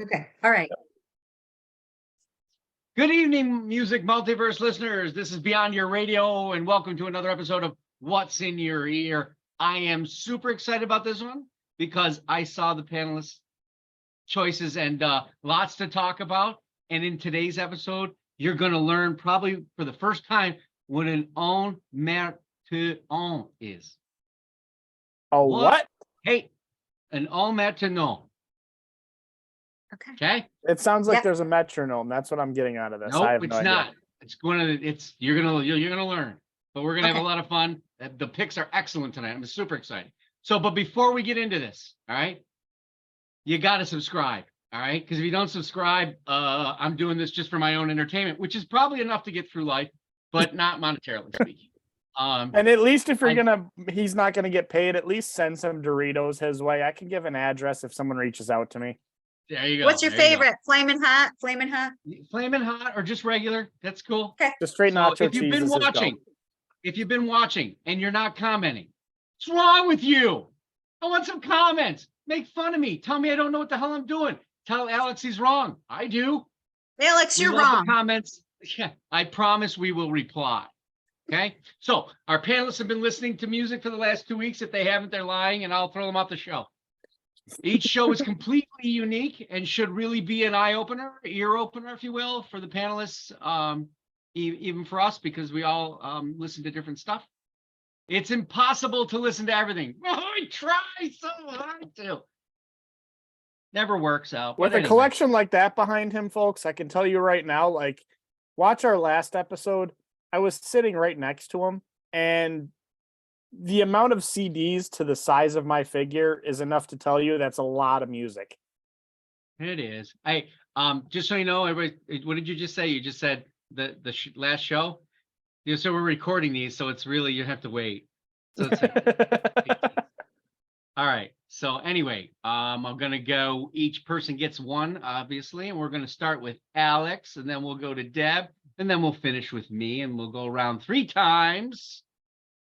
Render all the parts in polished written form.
Okay. All right. Good evening, Music Multiverse listeners. This is Beyond Your Radio, and welcome to another episode of What's in Your Ear. I am super excited about this one because I saw the panelists' choices and lots to talk about. And in today's episode, you're going to learn probably for the first time what an Ondes Martenot is. Oh, what? Hey, an Ondes Martenot. Okay. It sounds like there's a metronome. That's what I'm getting out of this. Nope, it's not. It's you're gonna learn. But we're gonna have a lot of fun. The picks are excellent tonight. I'm super excited. But before we get into this, all right, you gotta subscribe, all right? Because if you don't subscribe, I'm doing this just for my own entertainment, which is probably enough to get through life, but not monetarily speaking. And at least if you're he's not gonna get paid, at least send some Doritos his way. I can give an address if someone reaches out to me. There you go. What's your favorite? Flamin' hot? Flamin' hot? Flamin' hot or just regular? That's cool. Okay. Just straight nacho cheese. If you've been watching and you're not commenting, what's wrong with you? I want some comments. Make fun of me. Tell me I don't know what the hell I'm doing. Tell Alex he's wrong. I do. Alex, you're wrong. Comments. Yeah, I promise we will reply. Okay. So our panelists have been listening to music for the last 2 weeks. If they haven't, they're lying, and I'll throw them off the show. Each show is completely unique and should really be an eye-opener, ear opener, if you will, for the panelists, even for us, because we all listen to different stuff. It's impossible to listen to everything. I try so hard to. Never works out. With a collection like that behind him, folks, I can tell you right now, like, watch our last episode. I was sitting right next to him, and the amount of CDs to the size of my figure is enough to tell you that's a lot of music. It is. Hey, just so you know, everybody, what did you just say? You just said the last show. Yeah, so we're recording these, so it's really you have to wait. So it's all right. So anyway, I'm gonna go. Each person gets one, obviously, and we're gonna start with Alex, and then we'll go to Deb, and then we'll finish with me, and we'll go around 3 times.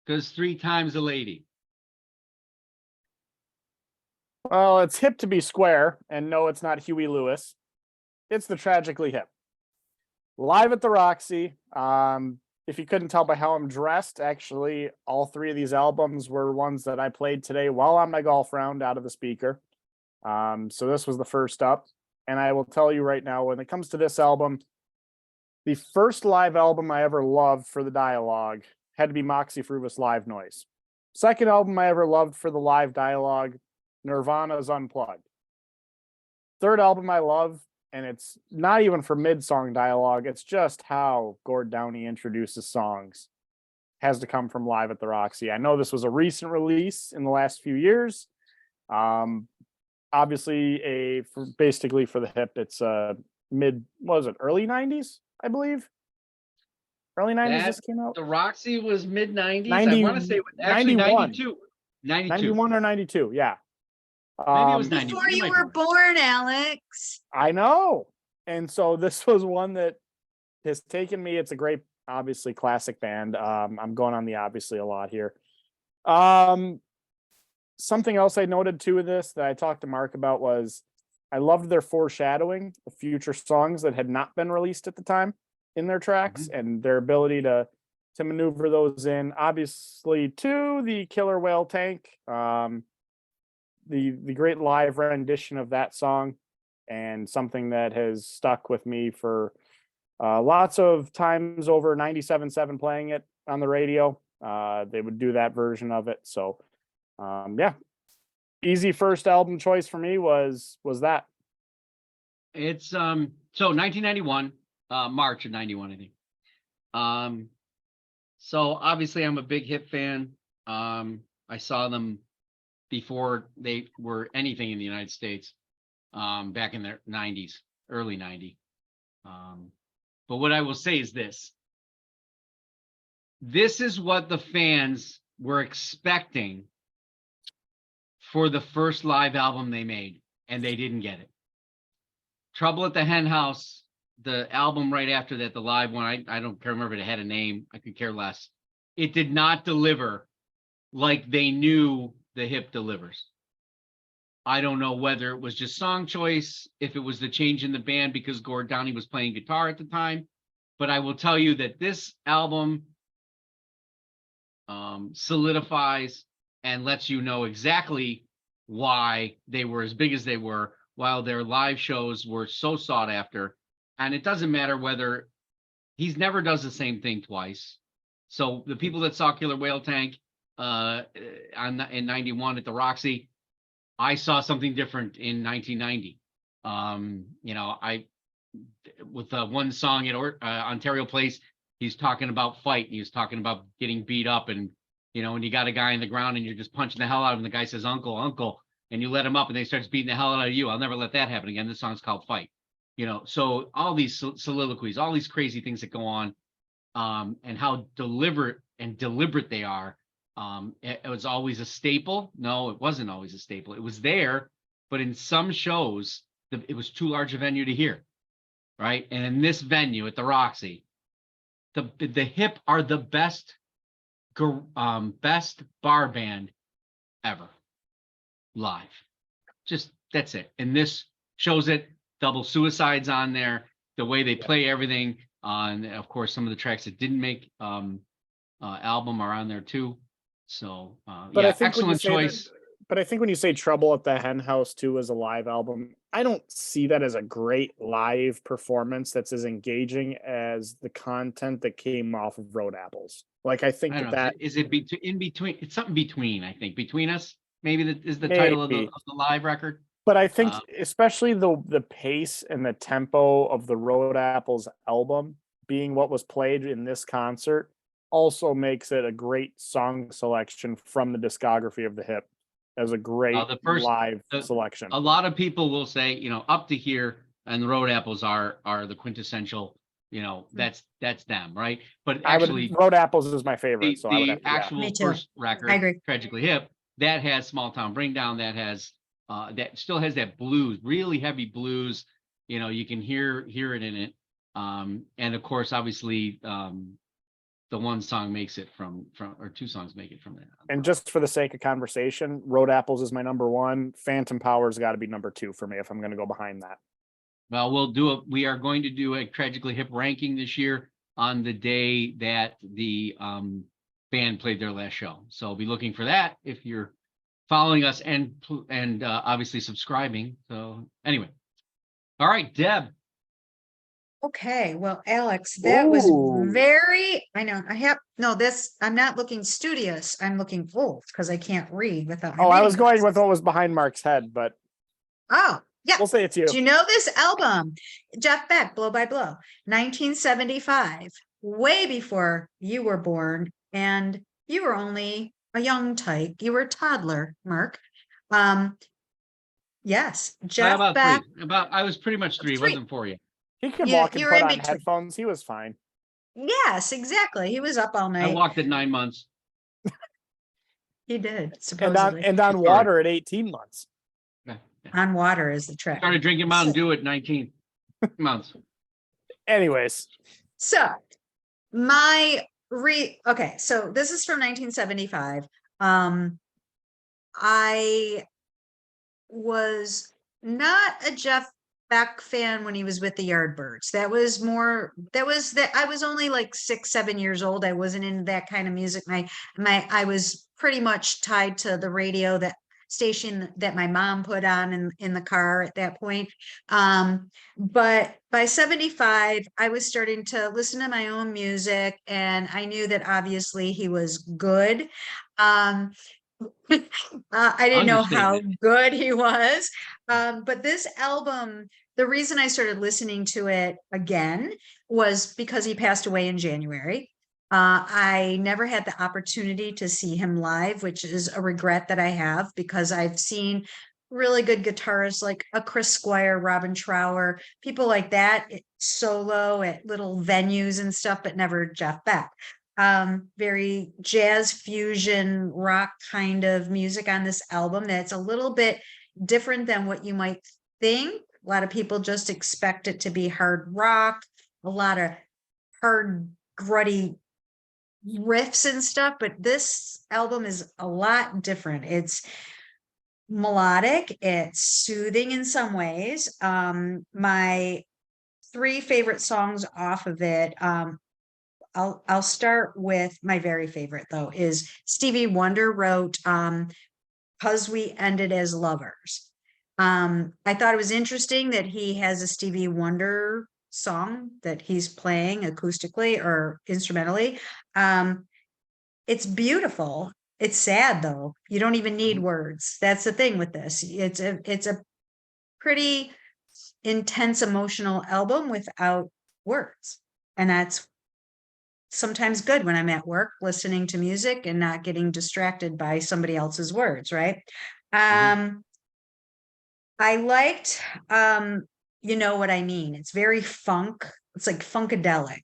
Because 3 times a lady. Well, it's hip to be square, and no, it's not Huey Lewis. It's the Tragically Hip. Live at the Roxy. If you couldn't tell by how I'm dressed, actually, all 3 of these albums were ones that I played today while on my golf round out of the speaker. So this was the first up. And I will tell you right now, when it comes to this album, the first live album I ever loved for the dialogue had to be Moxie Früvous Live Noise. Second album I ever loved for the live dialogue, Nirvana's Unplugged. Third album I love, and it's not even for mid-song dialogue, it's just how Gord Downie introduces songs, has to come from Live at the Roxy. I know this was a recent release in the last few years. Obviously, basically for the hip, it's early 90s, I believe? Early 90s this came out? The Roxy was mid 90s. I want to say it was actually 92. 91 or 92, yeah. Maybe it was 90. Before you were born, Alex. I know. And so this was one that has taken me. It's a great, obviously, classic band. I'm going on the obviously a lot here. Something else I noted too with this that I talked to Mark about was I loved their foreshadowing of future songs that had not been released at the time in their tracks, and their ability to maneuver those in, obviously, to the Killer Whale Tank, the great live rendition of that song, and something that has stuck with me for lots of times over 97.7 playing it on the radio. They would do that version of it. So yeah, easy first album choice for me was that. It's so 1991. March of 91, I think. So obviously I'm a big Hip fan. I saw them before they were anything in the United States, back in the 90s, early 90s. But what I will say is this. This is what the fans were expecting for the first live album they made, and they didn't get it. Trouble at the Hen House, the album right after that, the live one, I don't remember if it had a name. I could care less. It did not deliver like they knew the Hip delivers. I don't know whether it was just song choice, if it was the change in the band because Gord Downie was playing guitar at the time. But I will tell you that this album solidifies and lets you know exactly why they were as big as they were, while their live shows were so sought after. And it doesn't matter whether he's never does the same thing twice. So the people that saw Killer Whale Tank in 91 at the Roxy, I saw something different in 1990. I with one song at Ontario Place, he's talking about fight. He was talking about getting beat up, and when you got a guy in the ground and you're just punching the hell out of him, the guy says, "Uncle, uncle," and you let him up, and they starts beating the hell out of you. I'll never let that happen again. This song's called Fight. So all these soliloquies, all these crazy things that go on, and how deliberate they are. It was always a staple. No, it wasn't always a staple. It was there, but in some shows, it was too large a venue to hear, right? And in this venue at the Roxy, the Hip are the best bar band ever live. Just that's it. And this shows it. Double Suicide's on there. The way they play everything on, of course, some of the tracks that didn't make album are on there too. So But I think excellent choice. But I think when you say Trouble at the Hen House 2 as a live album, I don't see that as a great live performance that's as engaging as the content that came off of Road Apples. Like, I think is it in between? It's something between, I think. Between Us, maybe that is the title of the live record. But I think especially the pace and the tempo of the Road Apples album being what was played in this concert also makes it a great song selection from the discography of the Hip as a great live selection. A lot of people will say, Up to Here and the Road Apples are the quintessential, that's them, right? But actually Road Apples is my favorite. The actual first record, Tragically Hip, that has Small Town Bring Down, that has that still has that blues, really heavy blues. You can hear it in it. And of course, obviously, the one song makes it from or two songs make it from that. And just for the sake of conversation, Road Apples is my number one. Phantom Power's got to be number two for me if I'm going to go behind that. Well, we are going to do a Tragically Hip ranking this year on the day that the band played their last show. So I'll be looking for that if you're following us and obviously subscribing. So anyway, all right, Deb. Okay, well, Alex, that was very, I know, I'm not looking studious. I'm looking full because I can't read without. I was going with what was behind Mark's head, but. Oh, yeah. We'll say it's you. Do you know this album? Jeff Beck, Blow by Blow, 1975, way before you were born, and you were only a young tyke. You were a toddler, Mark. Yes, Jeff Beck. I was pretty much three. It wasn't for you. He could walk and put on headphones. He was fine. Yes, exactly. He was up all night. I walked at 9 months. He did, supposedly. And on water at 18 months. Yeah. On water is the trick. Started drinking Mountain Dew at 19 months. Anyways. So so this is from 1975. I was not a Jeff Beck fan when he was with the Yardbirds. I was only like 6-7 years old. I wasn't into that kind of music. I was pretty much tied to the radio, that station that my mom put on in the car at that point. But by 75, I was starting to listen to my own music, and I knew that obviously he was good. I didn't know how good he was. But this album, the reason I started listening to it again was because he passed away in January. I never had the opportunity to see him live, which is a regret that I have, because I've seen really good guitarists like a Chris Squire, Robin Trower, people like that solo at little venues and stuff, but never Jeff Beck. Very jazz fusion rock kind of music on this album that's a little bit different than what you might think. A lot of people just expect it to be hard rock, a lot of hard, grutty riffs and stuff, but this album is a lot different. melodic, it's soothing in some ways. My three favorite songs off of it. I'll start with my very favorite though, is Stevie Wonder wrote 'Cause We Ended as Lovers. I thought it was interesting that he has a Stevie Wonder song that he's playing acoustically or instrumentally. It's beautiful. It's sad though. You don't even need words. That's the thing with this. It's a pretty intense emotional album without words. And that's sometimes good when I'm at work listening to music and not getting distracted by somebody else's words, right? I liked You Know What I Mean. It's very funk. It's like funkadelic,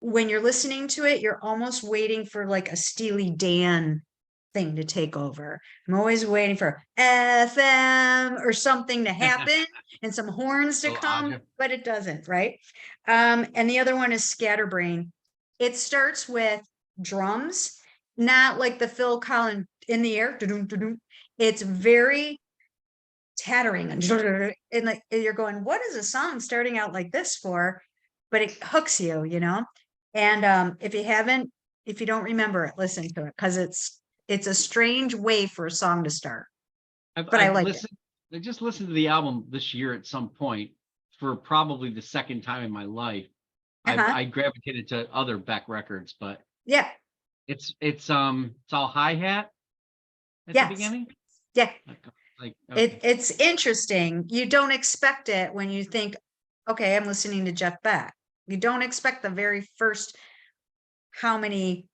when you're listening to it, you're almost waiting for like a Steely Dan thing to take over. I'm always waiting for FM or something to happen and some horns to Little come, Aja. but it doesn't, right? And the other one is Scatterbrain. It starts with drums, not like the Phil Collins in the air. Doo-doo, doo-doo. It's very tattering and like you're going, what is a song starting out like this for? But it hooks you, And if you don't remember it, listen to it because it's a strange way for a song to start. But I liked it. I just listened to the album this year at some point for probably the second time in my life. I gravitated to other Beck records, but Yeah, it's all hi-hat at Yes. the beginning. yeah. Like okay. It's interesting. You don't expect it when you think, okay, I'm listening to Jeff Beck. You don't expect the very first how many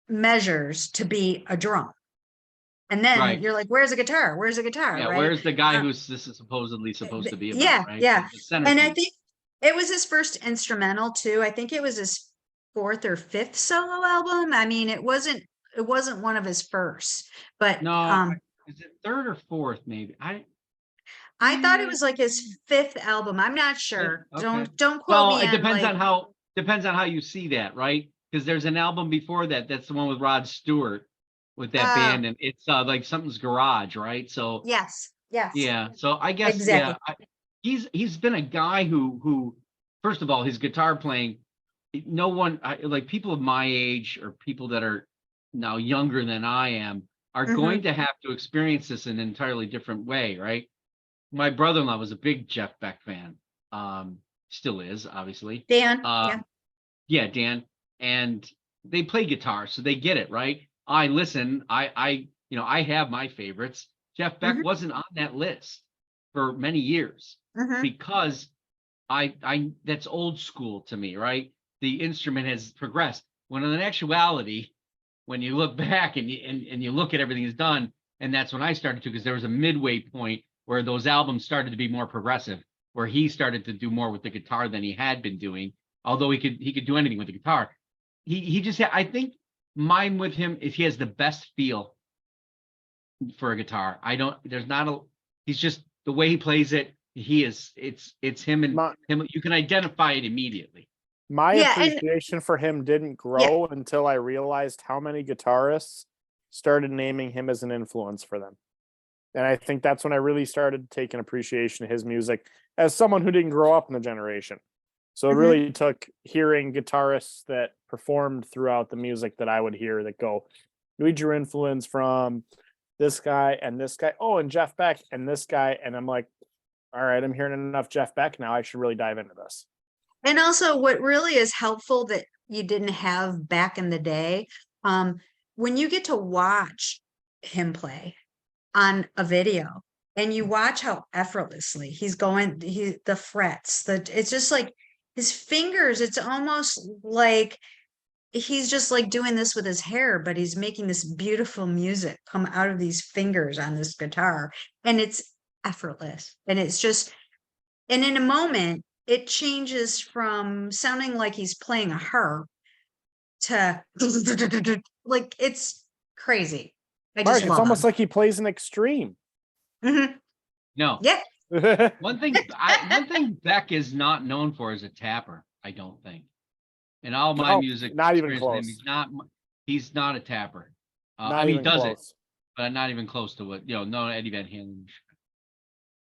measures to be a drum. And then Right. you're like, where's the guitar? Where's the guitar? Yeah, Right. where's the guy who's this is supposedly supposed to be about, Yeah, right? yeah. The And I centerpiece. think it was his first instrumental too. I think it was his fourth or fifth solo album. I mean, it wasn't one of his first, but No, is it third or fourth? Maybe I thought it was like his fifth album. I'm not sure. Okay. Don't quote Well, me it on depends on how you see that, right? Because there's an album before that. That's the one with Rod Stewart with that band, and it's like something's garage, right? So yes. yeah. So I guess Exactly. he's been a guy who first of all his guitar playing. No one like people of my age or people that are now younger than I am are going to have to experience this in an entirely different way, right? My brother-in-law was a big Jeff Beck fan. Still is, obviously. Dan, yeah. Yeah, Dan. And they play guitar, so they get it, right? I listen, I have my favorites. Jeff Beck wasn't on that list for many years because I that's old school to me, right? The instrument has progressed. When in actuality, when you look back and you look at everything he's done, and that's when I started to, because there was a midway point where those albums started to be more progressive, where he started to do more with the guitar than he had been doing. Although he could do anything with the guitar, he just I think mine with him is he has the best feel for a guitar. He's just the way he plays it. It's him and him. You can identify it immediately. My appreciation for him didn't grow until I realized how many guitarists started naming him as an influence for them. And I think that's when I really started taking appreciation of his music as someone who didn't grow up in the generation. So it really took hearing guitarists that performed throughout the music that I would hear that go, read your influence from this guy and this guy. Oh, and Jeff Beck and this guy. And I'm like, all right, I'm hearing enough Jeff Beck now. I should really dive into this. And also what really is helpful that you didn't have back in the day, when you get to watch him play on a video and you watch how effortlessly he's going, the frets, it's just like his fingers, it's almost like he's just like doing this with his hair, but he's making this beautiful music come out of these fingers on this guitar. And it's effortless. And it's just, and in a moment, it changes from sounding like he's playing a harp to like it's crazy. Mark, it's almost like he plays an extreme. No. Yeah. One thing Beck is not known for is a tapper, I don't think. In all my music, not even close. He's not a tapper. Not even does it, close. but not even close to what, no Eddie Van Halen.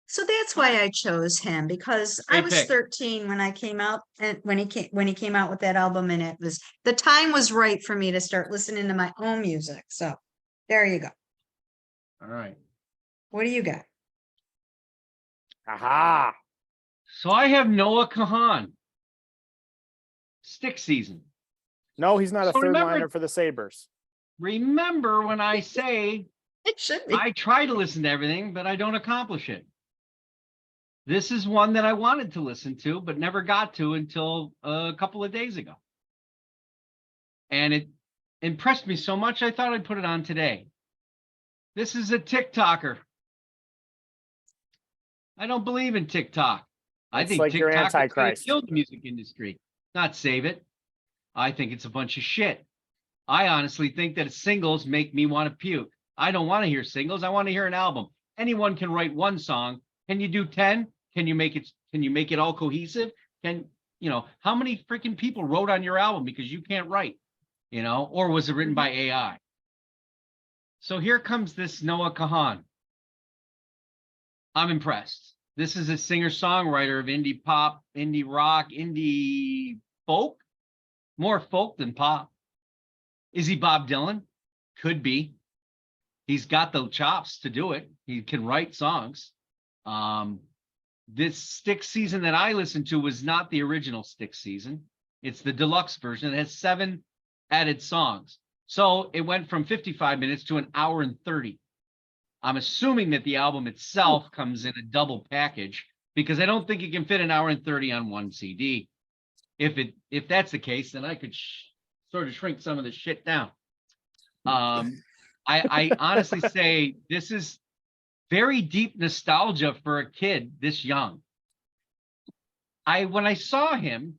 So that's why I chose him, because I Great was pick. 13 when I came out, and when he came out with that album, and the time was right for me to start listening to my own music. So there you go. All right. What do you got? Aha. So I have Noah Kahan. Stick season. No, he's not a So third liner for the Sabres. Remember when I say It should be. I try to listen to everything, but I don't accomplish it. This is one that I wanted to listen to, but never got to until a couple of days ago. And it impressed me so much, I thought I'd put it on today. This is a TikToker. I don't believe in TikTok. I It's think like your TikTok is going to Antichrist. kill the music industry, not save it. I think it's a bunch of shit. I honestly think that singles make me want to puke. I don't want to hear singles. I want to hear an album. Anyone can write one song. Can you do 10? Can you make it all cohesive? How many freaking people wrote on your album because you can't write, or was it written by AI? So here comes this Noah Kahan. I'm impressed. This is a singer-songwriter of indie pop, indie rock, indie folk, more folk than pop. Is he Bob Dylan? Could be. He's got the chops to do it. He can write songs. This Stick season that I listened to was not the original Stick season. It's the deluxe version. It has 7 added songs. So it went from 55 minutes to 1 hour and 30. I'm assuming that the album itself comes in a double package, because I don't think you can fit 1 hour and 30 on one CD. If that's the case, then I could sort of shrink some of the shit down. I honestly say this is very deep nostalgia for a kid this young. When I saw him,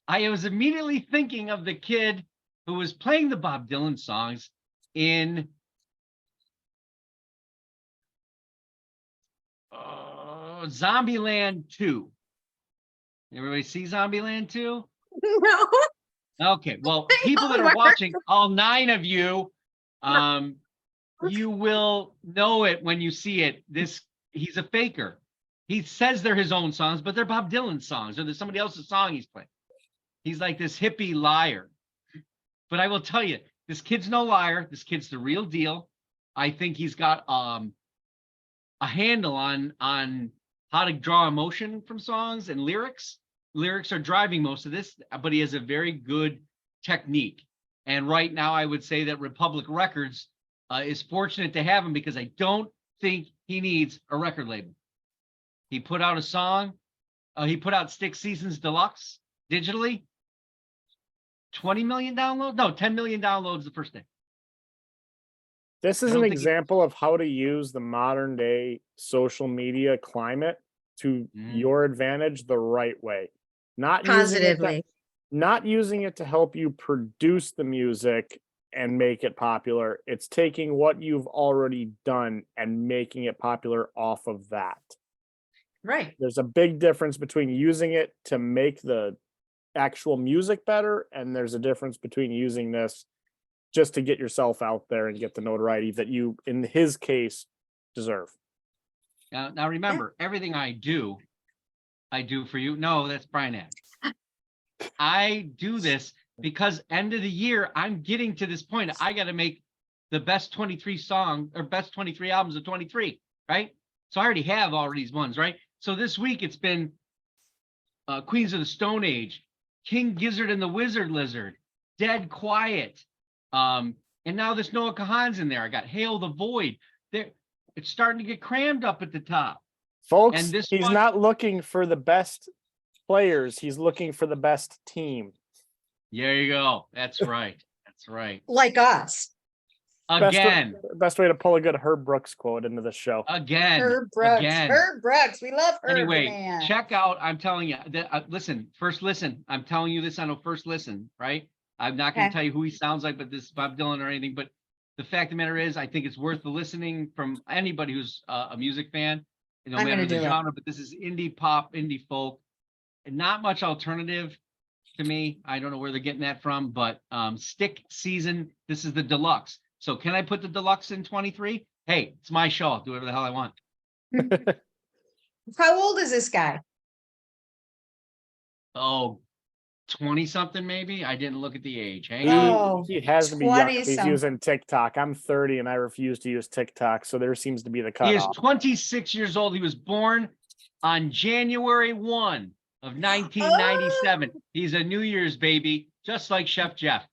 I was immediately thinking of the kid who was playing the Bob Dylan songs in Zombieland 2. Everybody see Zombieland 2? No. Okay, well, people that are watching, all 9 of you, you will know it when you see it. He's a faker. He says they're his own songs, but they're Bob Dylan songs, or there's somebody else's song he's playing. He's like this hippie liar. But I will tell you, this kid's no liar. This kid's the real deal. I think he's got a handle on how to draw emotion from songs and lyrics. Lyrics are driving most of this, but he has a very good technique. And right now, I would say that Republic Records is fortunate to have him, because I don't think he needs a record label. He put out a song. He put out Stick Seasons Deluxe digitally. 20 million downloads? No, 10 million downloads the first day. This is an example of how to use the modern day social media climate to your advantage the right way. Not Positively. using it to help you produce the music and make it popular. It's taking what you've already done and making it popular off of that. Right. There's a big difference between using it to make the actual music better, and there's a difference between using this just to get yourself out there and get the notoriety that you, in his case, deserve. Now remember, everything I do for you. No, that's Brian Adams. I do this because end of the year, I'm getting to this point. I got to make the best 23 song or best 23 albums of 23, right? So I already have all these ones, right? So this week it's been Queens of the Stone Age, King Gizzard and the Wizard Lizard, Dead Quiet. And now this Noah Kahan's in there. I got Hail the Void. It's starting to get crammed up at the top. Folks, he's not looking for the best players. He's looking for the best team. There you go. That's right. That's right. Like us. Again. Best way to pull a good Herb Brooks quote into the show. Again. Herb Brooks. Again. Herb Brooks. We love Herb. Anyway, man. check out. I'm telling you. First listen. I'm telling you this on a first listen, right? I'm not going to tell you who he sounds like, but this is Bob Dylan or anything. But the fact of the matter is, I think it's worth the listening from anybody who's a music fan, no matter the genre. But this is indie pop, indie folk, and not much alternative to me. I don't know where they're getting that from, but Stick Season. This is the deluxe. So can I put the deluxe in 23? Hey, it's my show. I'll do whatever the hell I want. How old is this guy? Oh, 20 something maybe. I didn't look at the age. Hang He, on. Oh, he has to be young if 20 he's using TikTok. I'm 30 and I refuse to use TikTok, so there seems to be the He is cutoff. 26 years old. He was born on January 1 of 1997. He's a New Year's baby, just like Chef Jeff.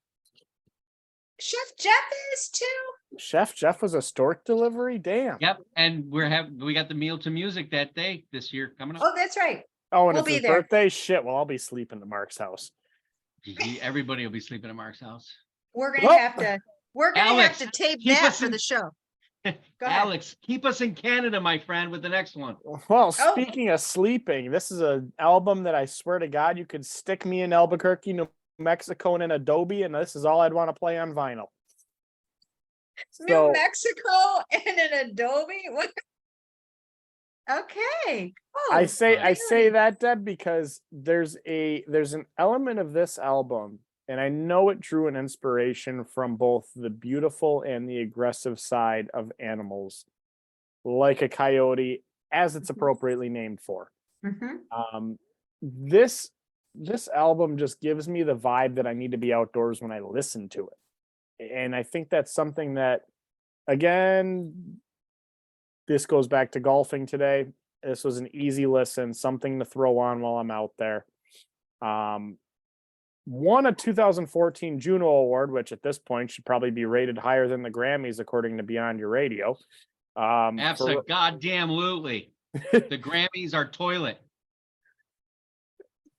Chef Jeff is too. Chef Jeff was a stork delivery? Damn. Yep. And we got the meal to music that day this year coming up. Oh, that's right. Oh, and We'll it's be his there. birthday? Shit, well, I'll be sleeping at Mark's house. Everybody will be sleeping at Mark's house. We're gonna Well, have to. We're gonna Alex, have to tape keep that us for in- the show. Go ahead. Alex, keep us in Canada, my friend, with the next one. Well, speaking of sleeping, this is an album that I swear to God, you could stick me in Albuquerque, New Mexico, in an Adobe, and this is all I'd want to play on vinyl. New Mexico and an Adobe. What? Okay. Oh, I say really? that, Deb, because there's an element of this album, and I know it drew an inspiration from both the beautiful and the aggressive side of animals, like a coyote, as it's appropriately named for. Mhm. This album just gives me the vibe that I need to be outdoors when I listen to it. And I think that's something that, again, this goes back to golfing today. This was an easy listen, something to throw on while I'm out there. Won a 2014 Juno Award, which at this point should probably be rated higher than the Grammys, according to Beyond Your Radio. Absolutely. The Grammys are toilet.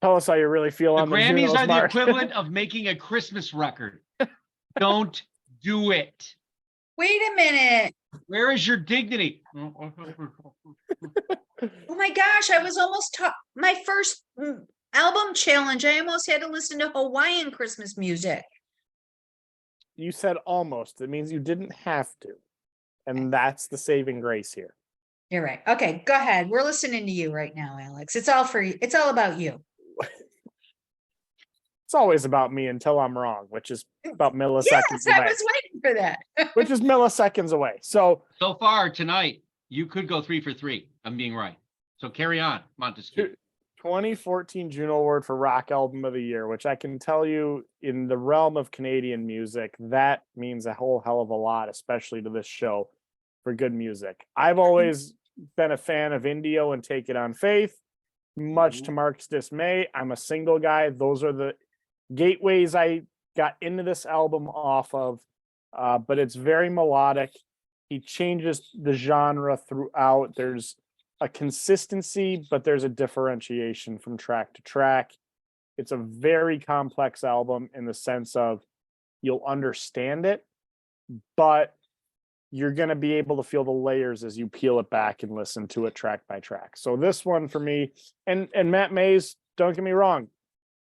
Tell us how you really feel The on the Grammys Junos, are the Mark. equivalent of making a Christmas record. Don't do it. Wait a minute. Where is your dignity? Oh my gosh, I was almost my first album challenge. I almost had to listen to Hawaiian Christmas music. You said almost. It means you didn't have to. And that's the saving grace here. You're right. Okay, go ahead. We're listening to you right now, Alex. It's all for you. It's all about you. It's always about me until I'm wrong, which is about milliseconds Yes, I away. was waiting for that. Which is milliseconds away. So far tonight, you could go 3 for 3. I'm being right. So carry on, Montesquieu. 2014 Juno Award for Rock Album of the Year, which I can tell you in the realm of Canadian music, that means a whole hell of a lot, especially to this show, for good music. I've always been a fan of Indio and Take It on Faith, much to Mark's dismay. I'm a single guy. Those are the gateways I got into this album off of, but it's very melodic. He changes the genre throughout. There's a consistency, but there's a differentiation from track to track. It's a very complex album in the sense of you'll understand it, but you're going to be able to feel the layers as you peel it back and listen to it track by track. So this one for me, and Matt Mays, don't get me wrong,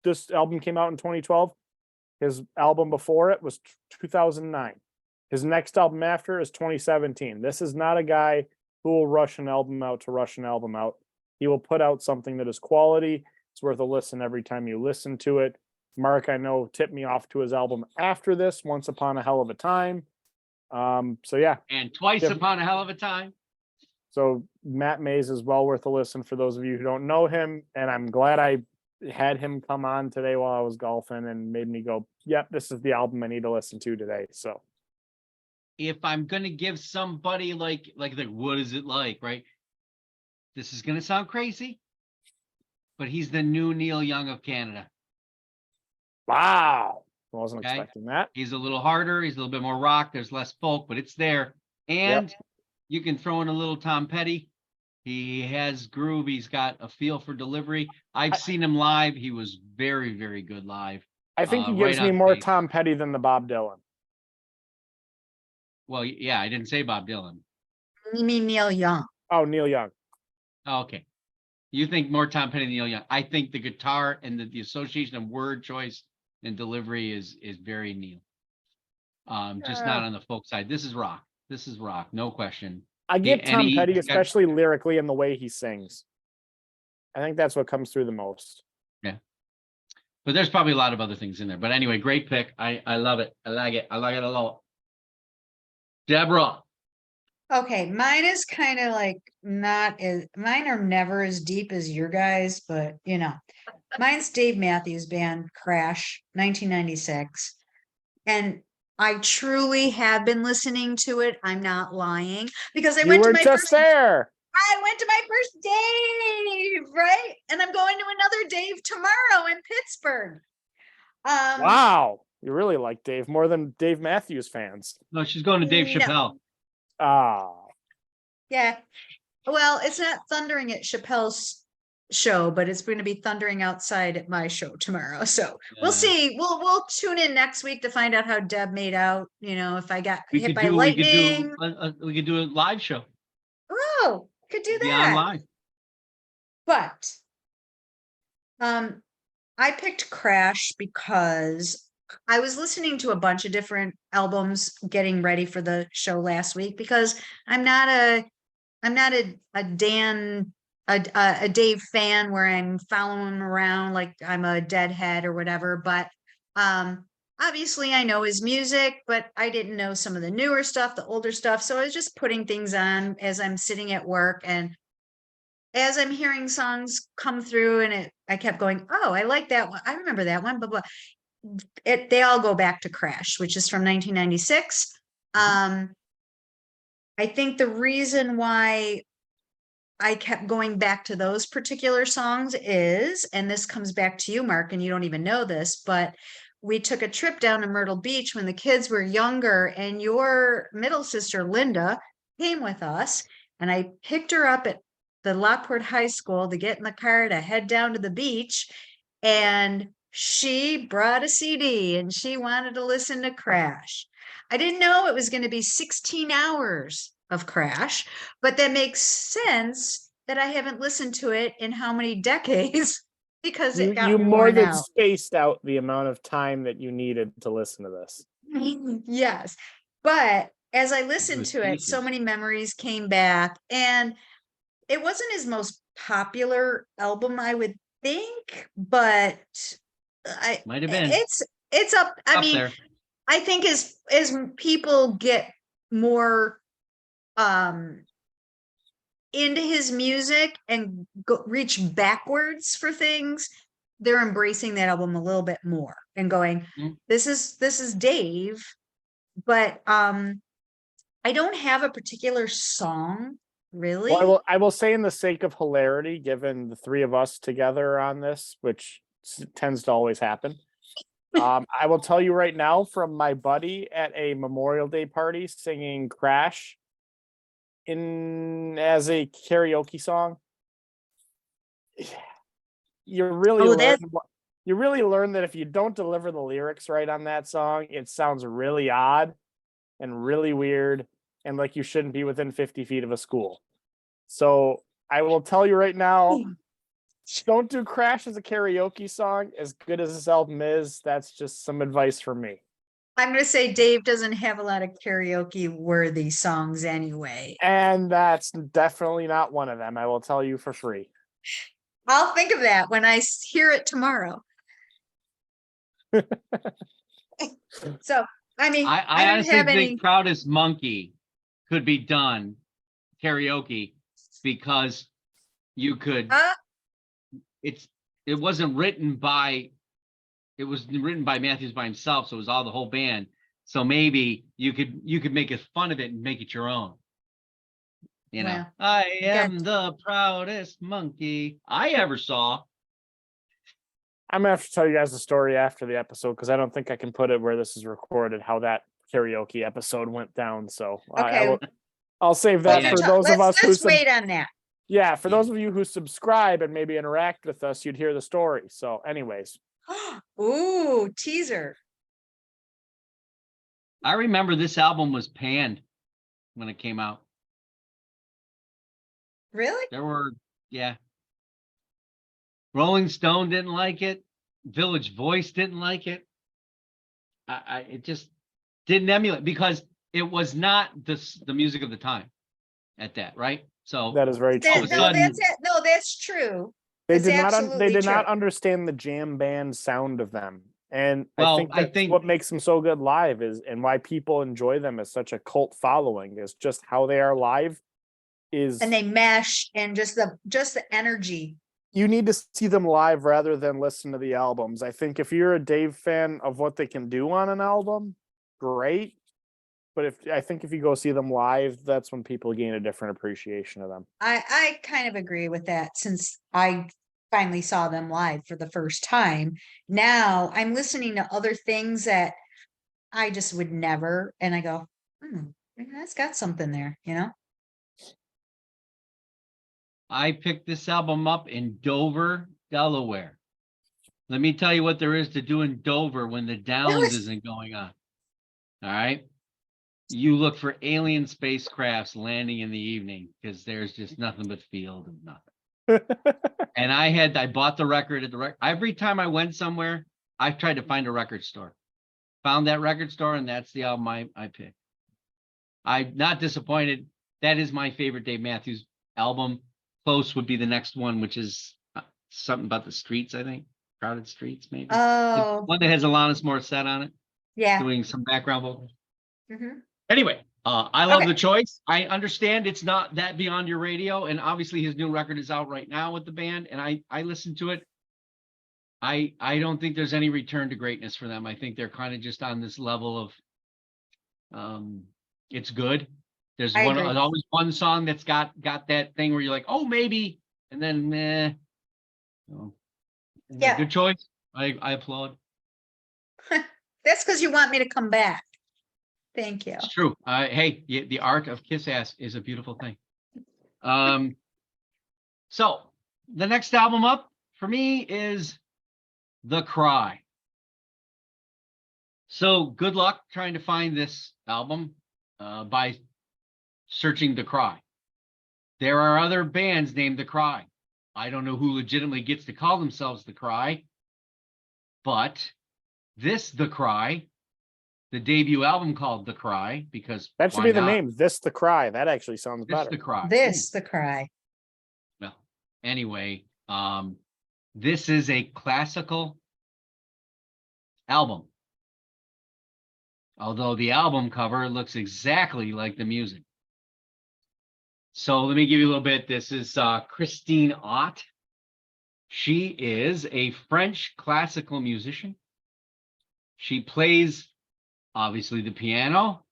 this album came out in 2012. His album before it was 2009. His next album after is 2017. This is not a guy who will rush an album out to rush an album out. He will put out something that is quality. It's worth a listen every time you listen to it. Mark, I know, tipped me off to his album after this, Once Upon a Hell of a Time. So yeah. And Twice Upon a Hell of a Time. So Matt Mays is well worth a listen for those of you who don't know him. And I'm glad I had him come on today while I was golfing and made me go, yep, this is the album I need to listen to today. So if I'm going to give somebody like what is it like, right? This is going to sound crazy, but he's the new Neil Young of Canada. Wow. I wasn't expecting that. He's a little harder. He's a little bit more rock. There's less folk, but it's there. And you can throw in a little Tom Petty. He has groove. He's got a feel for delivery. I've seen him live. He was very, very good live. I think he gives me more Tom Petty than the Bob Dylan. Well, yeah, I didn't say Bob Dylan. You mean Neil Young? Oh, Neil Young. Oh, okay. You think more Tom Petty than Neil Young. I think the guitar and the association of word choice and delivery is very Neil. Just not on the folk side. This is rock. This is rock, no question. I get Tom Petty, especially lyrically and the way he sings. I think that's what comes through the most. Yeah. But there's probably a lot of other things in there. But anyway, great pick. I love it. I like it. I like it a lot. Deborah. Okay, mine is kind of like not as mine are never as deep as your guys, but mine's Dave Matthews Band Crash, 1996. And I truly have been listening to it. I'm not lying because You were just there. I went to my first Dave, right? And I'm going to another Dave tomorrow in Pittsburgh. Wow. You really like Dave more than Dave Matthews fans. No, she's going to Dave No. Chappelle. Ah. Yeah. Well, it's not thundering at Chappelle's show, but it's going to be thundering outside at my show tomorrow. So we'll see. We'll tune in next week to find out how Deb made out. If I got hit by lightning. We could do a live show. Oh, could do Be that. on live. But I picked Crash because I was listening to a bunch of different albums getting ready for the show last week because I'm not a Dave fan where I'm following him around like I'm a deadhead or whatever. But obviously I know his music, but I didn't know some of the newer stuff, the older stuff. So I was just putting things on as I'm sitting at work, and as I'm hearing songs come through, and I kept going, oh, I like that one. I remember that one, but they all go back to Crash, which is from 1996. I think the reason why I kept going back to those particular songs is, and this comes back to you, Mark, and you don't even know this, but we took a trip down to Myrtle Beach when the kids were younger, and your middle sister, Linda, came with us, and I picked her up at the Lockport High School to get in the car to head down to the beach, and she brought a CD and she wanted to listen to Crash. I didn't know it was going to be 16 hours of Crash, but that makes sense that I haven't listened to it in how many decades because it got you more worn than out. spaced out the amount of time that you needed to listen to this. Yes, but as I listened was to it, pieces. so many memories came back, and it wasn't his most popular album, I would think, but Might have been. It's up. I Up mean, there. I think as people get more into his music and reach backwards for things, they're embracing that album a little bit more and going, this is Dave. But I don't have a particular song really. Well, I will say, in the sake of hilarity, given the three of us together on this, which tends to always happen, I will tell you right now, from my buddy at a Memorial Day party singing Crash as a karaoke song, you really learn that if you don't deliver the lyrics right on that song, it sounds really odd and really weird, and like you shouldn't be within 50 feet of a school. So I will tell you right now, don't do Crash as a karaoke song. As good as this album is, that's just some advice from me. I'm going to say Dave doesn't have a lot of karaoke worthy songs anyway. And that's definitely not one of them. I will tell you for free. I'll think of that when I hear it tomorrow. So, I mean, I don't honestly have think any. Proudest Monkey could be done karaoke because you could. It wasn't written by. It was written by Matthews by himself, so it was all the whole band. So maybe you could make fun of it and make it your own. Well, I am the proudest monkey I ever saw. I'm gonna have to tell you guys the story after the episode because I don't think I can put it where this is recorded, how that karaoke episode went down. So okay. I'll save that for those of us let's wait on that. Yeah, for those of you who subscribe and maybe interact with us, you'd hear the story. So anyways. Ooh, teaser. I remember this album was panned when it came out. Really? There were, yeah. Rolling Stone didn't like it. Village Voice didn't like it. It just didn't emulate because it was not the music of the time at that, right? So that is very true. That's true. They did not understand the jam band sound of them. And Well, I think I that's think- what makes them so good live is, and why people enjoy them as such a cult following is just how they are live is, And they mesh and just the energy. you need to see them live rather than listen to the albums. I think if you're a Dave fan of what they can do on an album, great. But I think if you go see them live, that's when people gain a different appreciation of them. I kind of agree with that since I finally saw them live for the first time. Now I'm listening to other things that I just would never, and I go, that's got something there, you know? I picked this album up in Dover, Delaware. Let me tell you what there is to do in Dover when the Downs isn't going on. All right. You look for alien spacecrafts landing in the evening because there's just nothing but field and nothing. And I bought the record at the every time I went somewhere, I tried to find a record store. Found that record store, and that's the album I picked. I'm not disappointed. That is my favorite Dave Matthews album. Close would be the next one, which is something about the streets, I think. Crowded Streets, maybe. Oh, It's one that has Alanis Morissette on it, yeah. doing some background vocals. Hmm. Anyway, I love Okay. the choice. I understand it's not that beyond your radio, and obviously his new record is out right now with the band, and I listened to it. I don't think there's any return to greatness for them. I think they're kind of just on this level of it's good. There's agree. always one song that's got that thing where you're like, oh, maybe, and then meh. So, Yeah. good choice. I applaud. That's because you want me to come back. Thank you. It's true. Hey, the art of kiss ass is a beautiful thing. So the next album up for me is The Cry. So good luck trying to find this album by searching The Cry. There are other bands named The Cry. I don't know who legitimately gets to call themselves The Cry, but this The Cry, the debut album called The Cry, because That should why be the not? name. This the Cry. That actually sounds This better. The Cry. The cry. Well, anyway, this is a classical album. Although the album cover looks exactly like the music. So let me give you a little bit. This is Christine Ott. She is a French classical musician. She plays, obviously, the piano,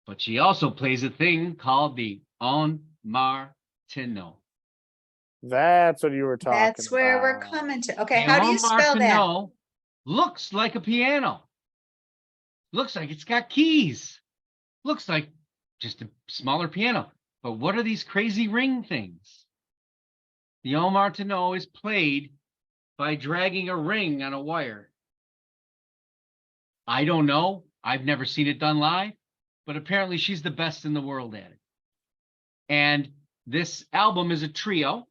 but she also plays a thing called the Ondes Martenot. That's what you were talking about. That's where we're coming to. Okay, The how do you Ondes spell that? Martenot looks like a piano. Looks like it's got keys. Looks like just a smaller piano. But what are these crazy ring things? The Ondes Martenot is played by dragging a ring on a wire. I don't know. I've never seen it done live, but apparently she's the best in the world at it. And this album is a trio.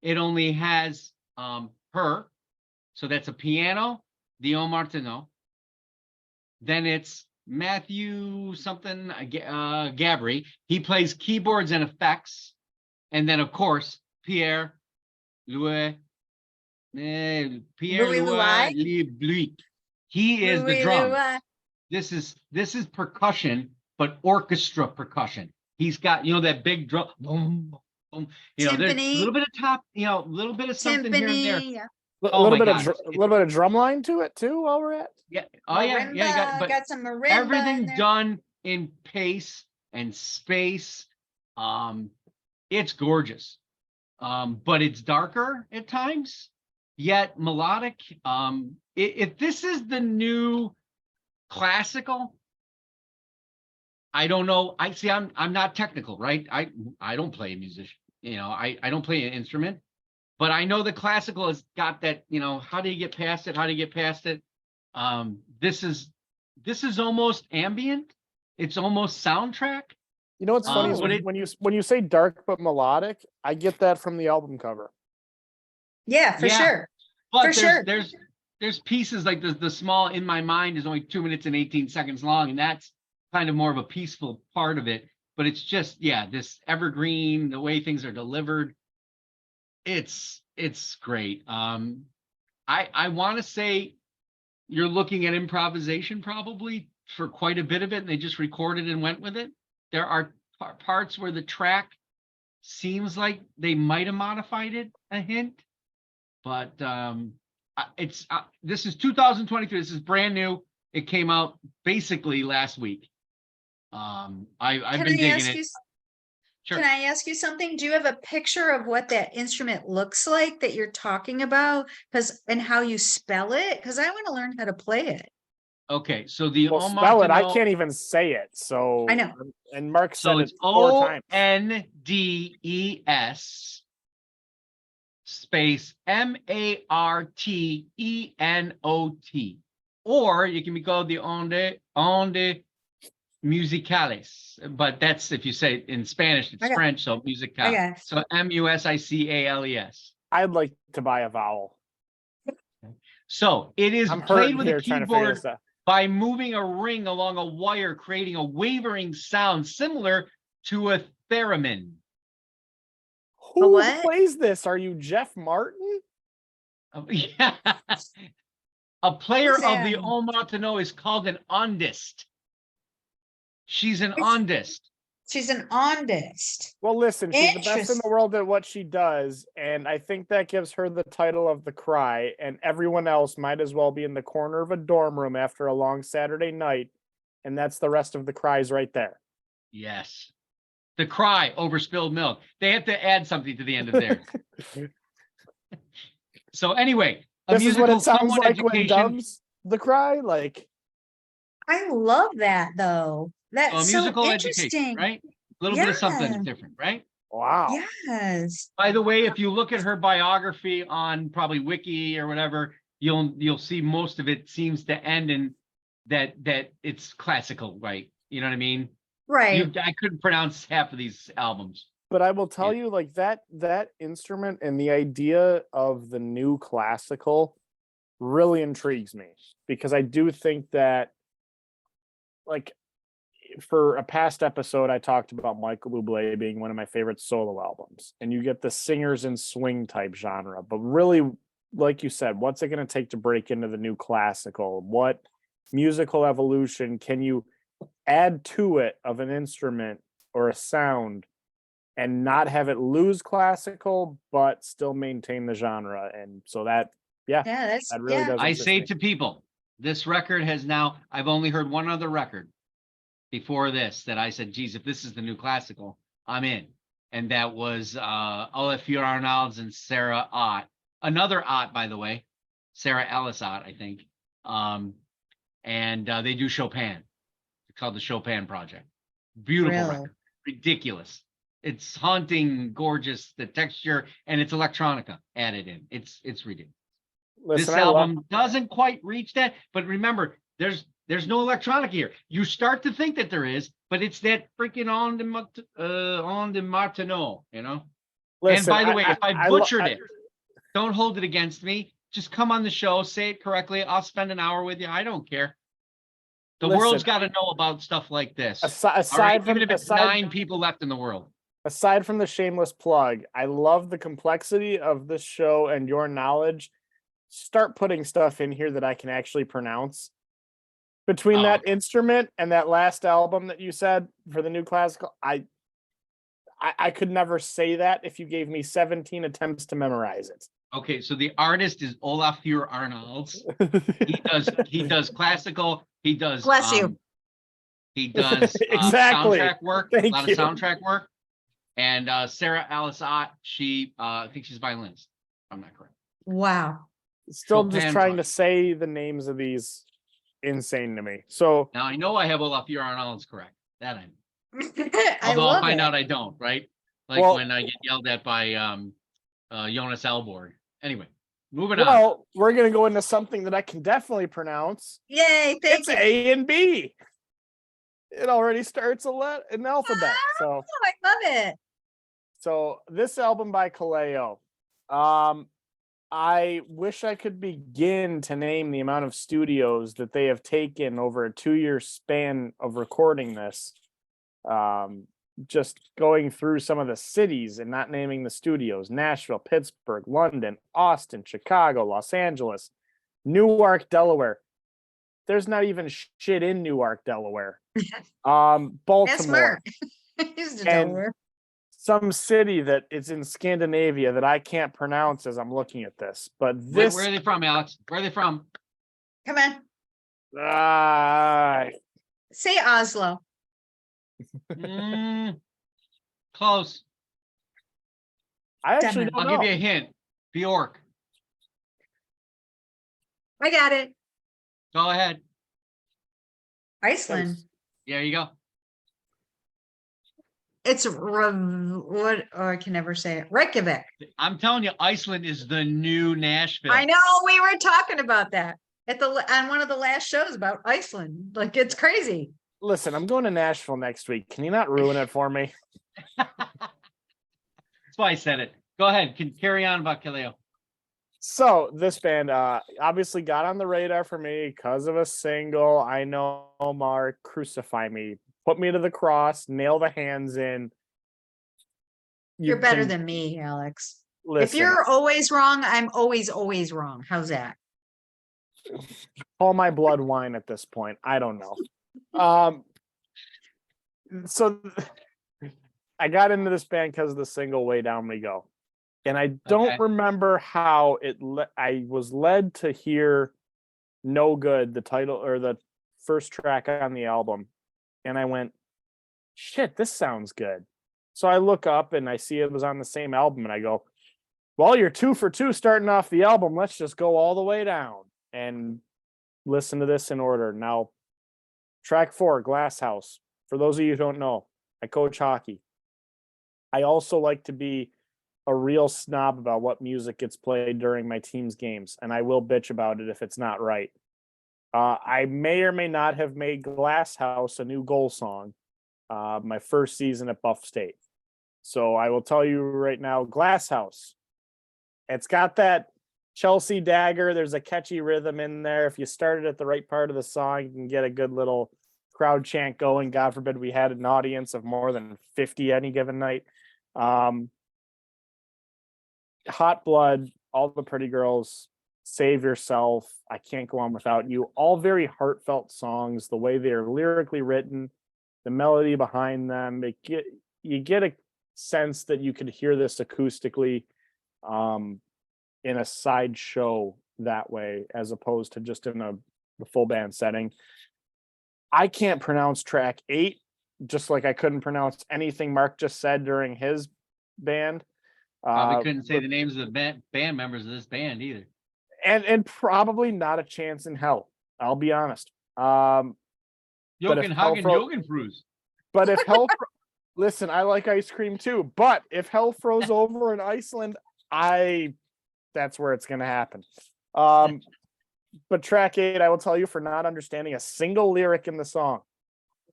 It only has her. So that's a piano, the Ondes Martenot. Then it's Matthew something, Gabry. He plays keyboards and effects. And then, of course, Pierre Louis. He is the drum. This is percussion, but orchestra percussion. He's got, that big drum. Boom, boom. There's a little bit of top, a little bit of something here and there. Yeah. A little bit of drum line to it too while we're at. Yeah. Oh yeah. Yeah. Got some marimba. Everything in there. done in pace and space. It's gorgeous. But it's darker at times, yet melodic. If this is the new classical, I don't know. I'm not technical, right? I don't play a musician. I don't play an instrument. But I know the classical has got that, how do you get past it? How do you get past it? This is almost ambient. It's almost soundtrack. You know what's funny is when you say dark but melodic, I get that from the album cover. Yeah, for sure. But there's pieces like the small In My Mind is only 2 minutes and 18 seconds long, and that's kind of more of a peaceful part of it. But it's just, this evergreen, the way things are delivered. It's great. I want to say you're looking at improvisation probably for quite a bit of it, and they just recorded and went with it. There are parts where the track seems like they might have modified it a hint, but this is 2023. This is brand new. It came out basically last week. I've been digging it. Sure. Can I ask you something? Do you have a picture of what that instrument looks like that you're talking about? And how you spell it? Because I want to learn how to play it. Okay, so the Well, spell it. I can't even say it. So I know. And Mark said so it it's 4 times. ONDES space MARTENOT. Or you can be called the Ondes Musicales, but that's if you say it in Spanish, it's French, so musicales. So MUSICALES. I'd like to buy a vowel. So it is played with a keyboard by moving a ring along a wire, creating a wavering sound similar to a theremin. Who plays this? Are you Jeff Martin? Yeah. A player of the Ondes Martenot is called an ondist. She's an ondist. She's an ondist. Well, listen, she's the best in the world at what she does, and I think that gives her the title of the Cry, and everyone else might as well be in the corner of a dorm room after a long Saturday night, and that's the rest of the cries right there. Yes. The Cry over spilled milk. They have to add something to the end of there. So anyway, this is what it sounds like when Dubs the Cry, like. I love that though. That's musical so interesting, education, right? A little bit of something different, right? Wow. Yes. By the way, if you look at her biography on probably Wiki or whatever, you'll see most of it seems to end in that it's classical, right? You know what I mean? Right. I couldn't pronounce half of these albums. But I will tell you, like that instrument and the idea of the new classical really intrigues me, because I do think that, like, for a past episode, I talked about Michael Bublé being one of my favorite solo albums, and you get the singers and swing type genre. But really, like you said, what's it going to take to break into the new classical? What musical evolution can you add to it of an instrument or a sound and not have it lose classical, but still maintain the genre? And so that really does. I say to people, this record has now, I've only heard one other record before this that I said, geez, if this is the new classical, I'm in. And that was Olafur Arnalds and Sarah Ott. Another Ott, by the way, Sarah Ellis Ott, I think. And they do Chopin. It's called the Chopin Project. Beautiful record. Ridiculous. It's haunting, gorgeous, the texture, and it's electronica added in. It's ridiculous. Listen, this album doesn't quite reach that, but remember, there's no electronic here. You start to think that there is, but it's that freaking Ondes Martenot, you know? Listen, and by the way, if I butchered it, don't hold it against me. Just come on the show, say it correctly. I'll spend an hour with you. I don't care. The world's got to know about stuff like this. Aside from even if it's 9 people left in the world. Aside from the shameless plug, I love the complexity of this show and your knowledge. Start putting stuff in here that I can actually pronounce. Between that instrument and that last album that you said for the new classical, I could never say that if you gave me 17 attempts to memorize it. Okay, so the artist is Olafur Arnalds. He does classical. He does. Bless you. He does exactly soundtrack work. Thank a lot you. of soundtrack work. And Sarah Ellis Ott, I think she's a violinist. If I'm not correct. Wow. Still Chopin just trying to say the names of these. Insane to me. So now I know I have Olafur Arnalds correct. That I know. I Although love I'll find it. out I don't, right? Like when I get yelled at by Jonas Elborg. Anyway, moving on. Well, we're gonna go into something that I can definitely pronounce. Yay, thank you. It's A and B. It already starts an alphabet. So I love it. So this album by Kaleo. I wish I could begin to name the amount of studios that they have taken over a 2-year span of recording this. Just going through some of the cities and not naming the studios: Nashville, Pittsburgh, London, Austin, Chicago, Los Angeles, Newark, Delaware. there's not even shit in Newark, Delaware. That's Baltimore Mark. He's the and Delaware. some city that it's in Scandinavia that I can't pronounce as I'm looking at this. But Where, this, where are they from, Alex? Where are they from? Come on. I Say Oslo. Close. actually Damn it. don't I'll know. give you a hint. Bjork. I got it. Go ahead. Iceland. There you go. It's what? Oh, I can never say it. Reykjavik. I'm telling you, Iceland is the new Nashville. I know we were talking about that at the on one of the last shows about Iceland. Like it's crazy. Listen, I'm going to Nashville next week. Can you not ruin it for me? That's why I said it. Go ahead. Can carry on about Kaleo. So this band obviously got on the radar for me because of a single. I know, Mark, crucify me, put me to the cross, nail the hands in. You You're better can than me, Alex. If listen. you're always wrong, I'm always wrong. How's that? Call my blood wine at this point. I don't know. So I got into this band because of the single "Way Down We Go," and I don't Okay. remember how I was led to hear "No Good," the title or the first track on the album, and I went, "Shit, this sounds good." So I look up and I see it was on the same album, and I go, "Well, you're 2 for 2 starting off the album. Let's just go all the way down and listen to this in order." Now, track 4, Glass House. For those of you who don't know, I coach hockey. I also like to be a real snob about what music gets played during my team's games, and I will bitch about it if it's not right. I may or may not have made Glass House a new goal song my first season at Buff State. So I will tell you right now, Glass House. It's got that Chelsea dagger. There's a catchy rhythm in there. If you started at the right part of the song, you can get a good little crowd chant going. God forbid we had an audience of more than 50 any given night. Hot Blood, All the Pretty Girls, Save Yourself, I Can't Go On Without You. All very heartfelt songs. The way they're lyrically written, the melody behind them, you get a sense that you could hear this acoustically in a side show that way, as opposed to just in the full band setting. I can't pronounce track 8, just like I couldn't pronounce anything Mark just said during his band. Probably couldn't say the names of the band members of this band either. And probably not a chance in hell. I'll be honest. Jochen Hagen Jochen Fruz. But if hell, listen, I like ice cream too. But if hell froze over in Iceland, that's where it's gonna happen. But track 8, I will tell you, for not understanding a single lyric in the song,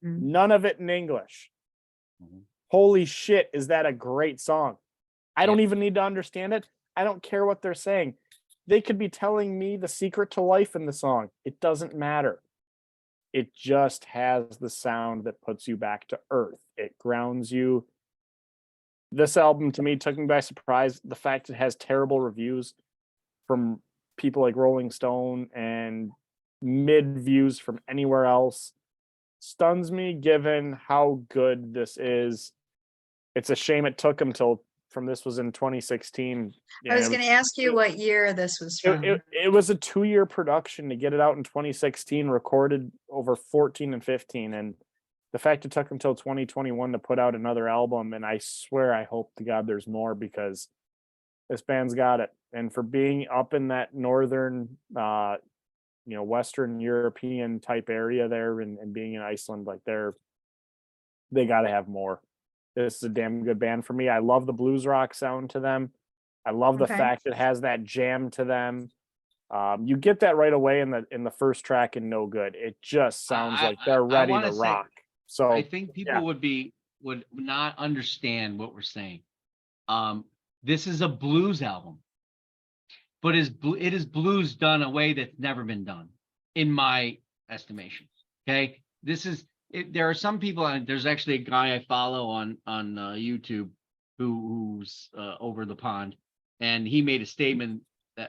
none of it in English. Holy shit, is that a great song? I don't even need to understand it. I don't care what they're saying. They could be telling me the secret to life in the song. It doesn't matter. It just has the sound that puts you back to earth. It grounds you. This album, to me, took me by surprise. The fact it has terrible reviews from people like Rolling Stone and mid views from anywhere else stuns me, given how good this is. It's a shame it took them from this was in 2016. I was going to ask you what year this was from. It was a 2-year production to get it out in 2016, recorded over 14 and 15. And the fact it took them till 2021 to put out another album. And I swear, I hope to God there's more, because this band's got it. And for being up in that northern, Western European type area there and being in Iceland, like they got to have more. This is a damn good band for me. I love the blues rock sound to them. I love the fact it has that jam to them. You get that right away in the first track in No Good. It just sounds like they're ready to rock. So I think people would not understand what we're saying. This is a blues album, but it is blues done a way that's never been done, in my estimation. Okay, there are some people, and there's actually a guy I follow on YouTube who's over the pond, and he made a statement he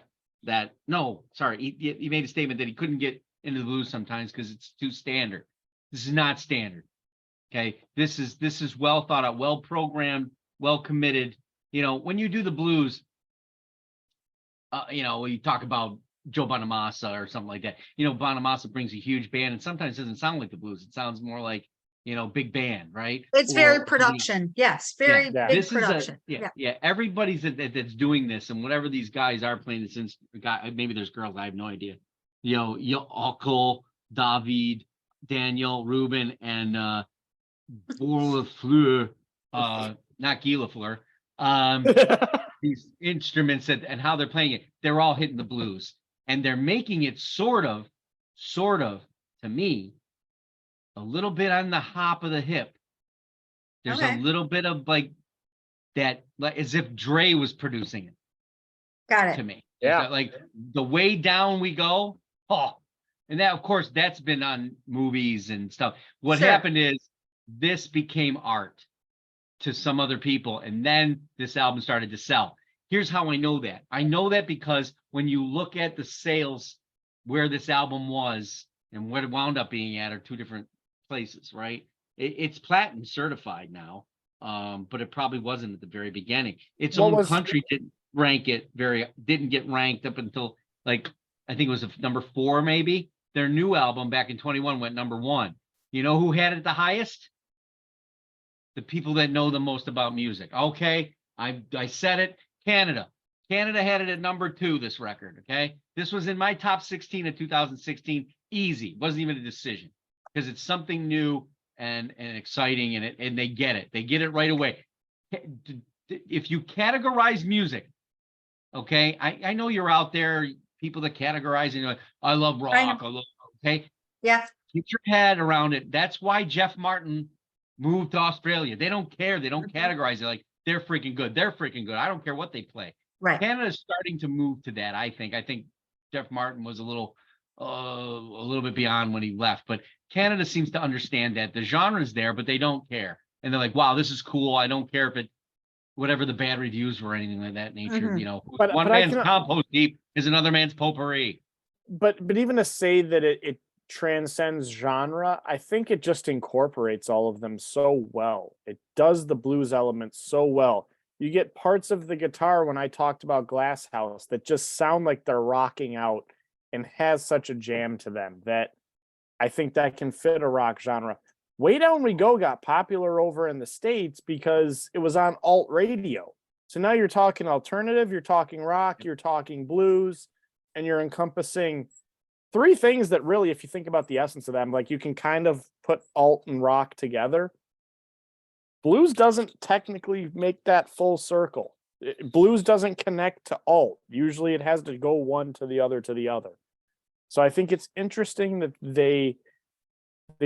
made a statement that he couldn't get into the blues sometimes because it's too standard. This is not standard. Okay. This is well thought out, well programmed, well committed. You know, when you do the blues, you know, we talk about Joe Bonamassa or something like that. You know, Bonamassa brings a huge band and sometimes it doesn't sound like the blues. It sounds more like, you know, big band, right? It's very Or production. Yes, very Yeah. big this production. is everybody's that's doing this, and whatever these guys are playing this guy, maybe there's girls, I have no idea. You know, Alcol, David, Daniel, Ruben, and Bourlefleur, not Guilefleur. These instruments and how they're playing it, they're all hitting the blues, and they're making it sort of to me a little bit on the hop of the hip. There's a Okay. little bit of like that, like as if Dre was producing it Got to it. me. Yeah. Is that, like the way down we go. Oh, and that of course that's been on movies and stuff. What Sure. happened is this became art to some other people, and then this album started to sell. Here's how I know that. I know that because when you look at the sales where this album was and what it wound up being at are two different places, right? It's platinum certified now, but it probably wasn't at the very beginning. Its own country didn't get ranked up until like I think it was number 4 maybe. Their new album back in 21 went number 1. You know who had it the highest? The people that know the most about music. Okay, I said it. Canada had it at number 2. This record. Okay, this was in my top 16 of 2016. Easy, wasn't even a decision because it's something new and exciting, and they get it right away. If you categorize music, okay, I know you're out there, people that categorize and you're like, I love rock, okay. Yeah. Get your head around it. That's why Jeff Martin moved to Australia. They don't care. They don't categorize it like they're freaking good. They're freaking good. I don't care what they play. Right. Canada's starting to move to that. I think Jeff Martin was a little bit beyond when he left, but Canada seems to understand that the genre is there, but they don't care. And they're like, wow, this is cool. I don't care if it, whatever the bad reviews were or anything like that nature, Mhm. you know, But one I man's can- compost heap is another man's potpourri. But even to say that it transcends genre, I think it just incorporates all of them so well. It does the blues elements so well. You get parts of the guitar when I talked about Glass House that just sound like they're rocking out and has such a jam to them that I think that can fit a rock genre. Way Down We Go got popular over in the States because it was on alt radio. So now you're talking alternative, you're talking rock, you're talking blues, and you're encompassing 3 things that really, if you think about the essence of them, like you can kind of put alt and rock together. Blues doesn't technically make that full circle. Blues doesn't connect to alt. Usually it has to go one to the other to the other. So I think it's interesting that they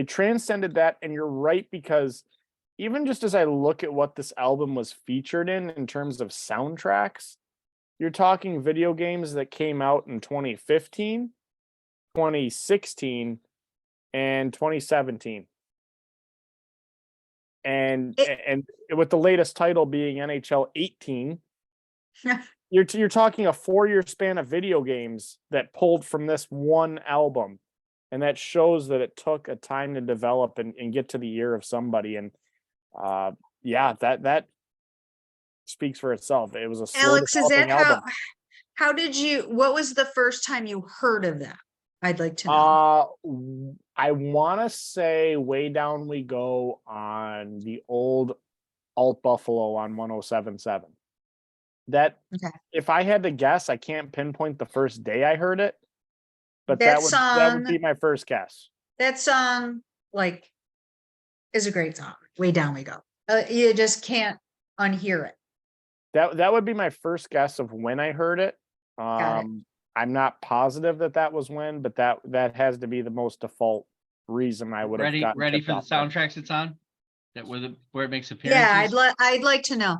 transcended that, and you're right, because even just as I look at what this album was featured in terms of soundtracks, you're talking video games that came out in 2015, 2016, and 2017. And with the latest title being NHL 18, you're talking a 4-year span of video games that pulled from this one album, and that shows that it took a time to develop and get to the ear of somebody. And that speaks for itself. It was a slow Alex, is that developing album. how did you, what was the first time you heard of that? I'd like to know. I want to say Way Down We Go on the old Alt Buffalo on 107.7. That, Okay. if I had to guess, I can't pinpoint the first day I heard it, but That that would be my first guess. That song, like, is a great song. Way Down We Go. You just can't unhear it. That would be my first guess of when I heard it. Got it. I'm not positive that was when, but that has to be the most default reason I would have gotten Ready tipped for the off on. soundtracks it's on? That where it makes appearances? Yeah, I'd like to know.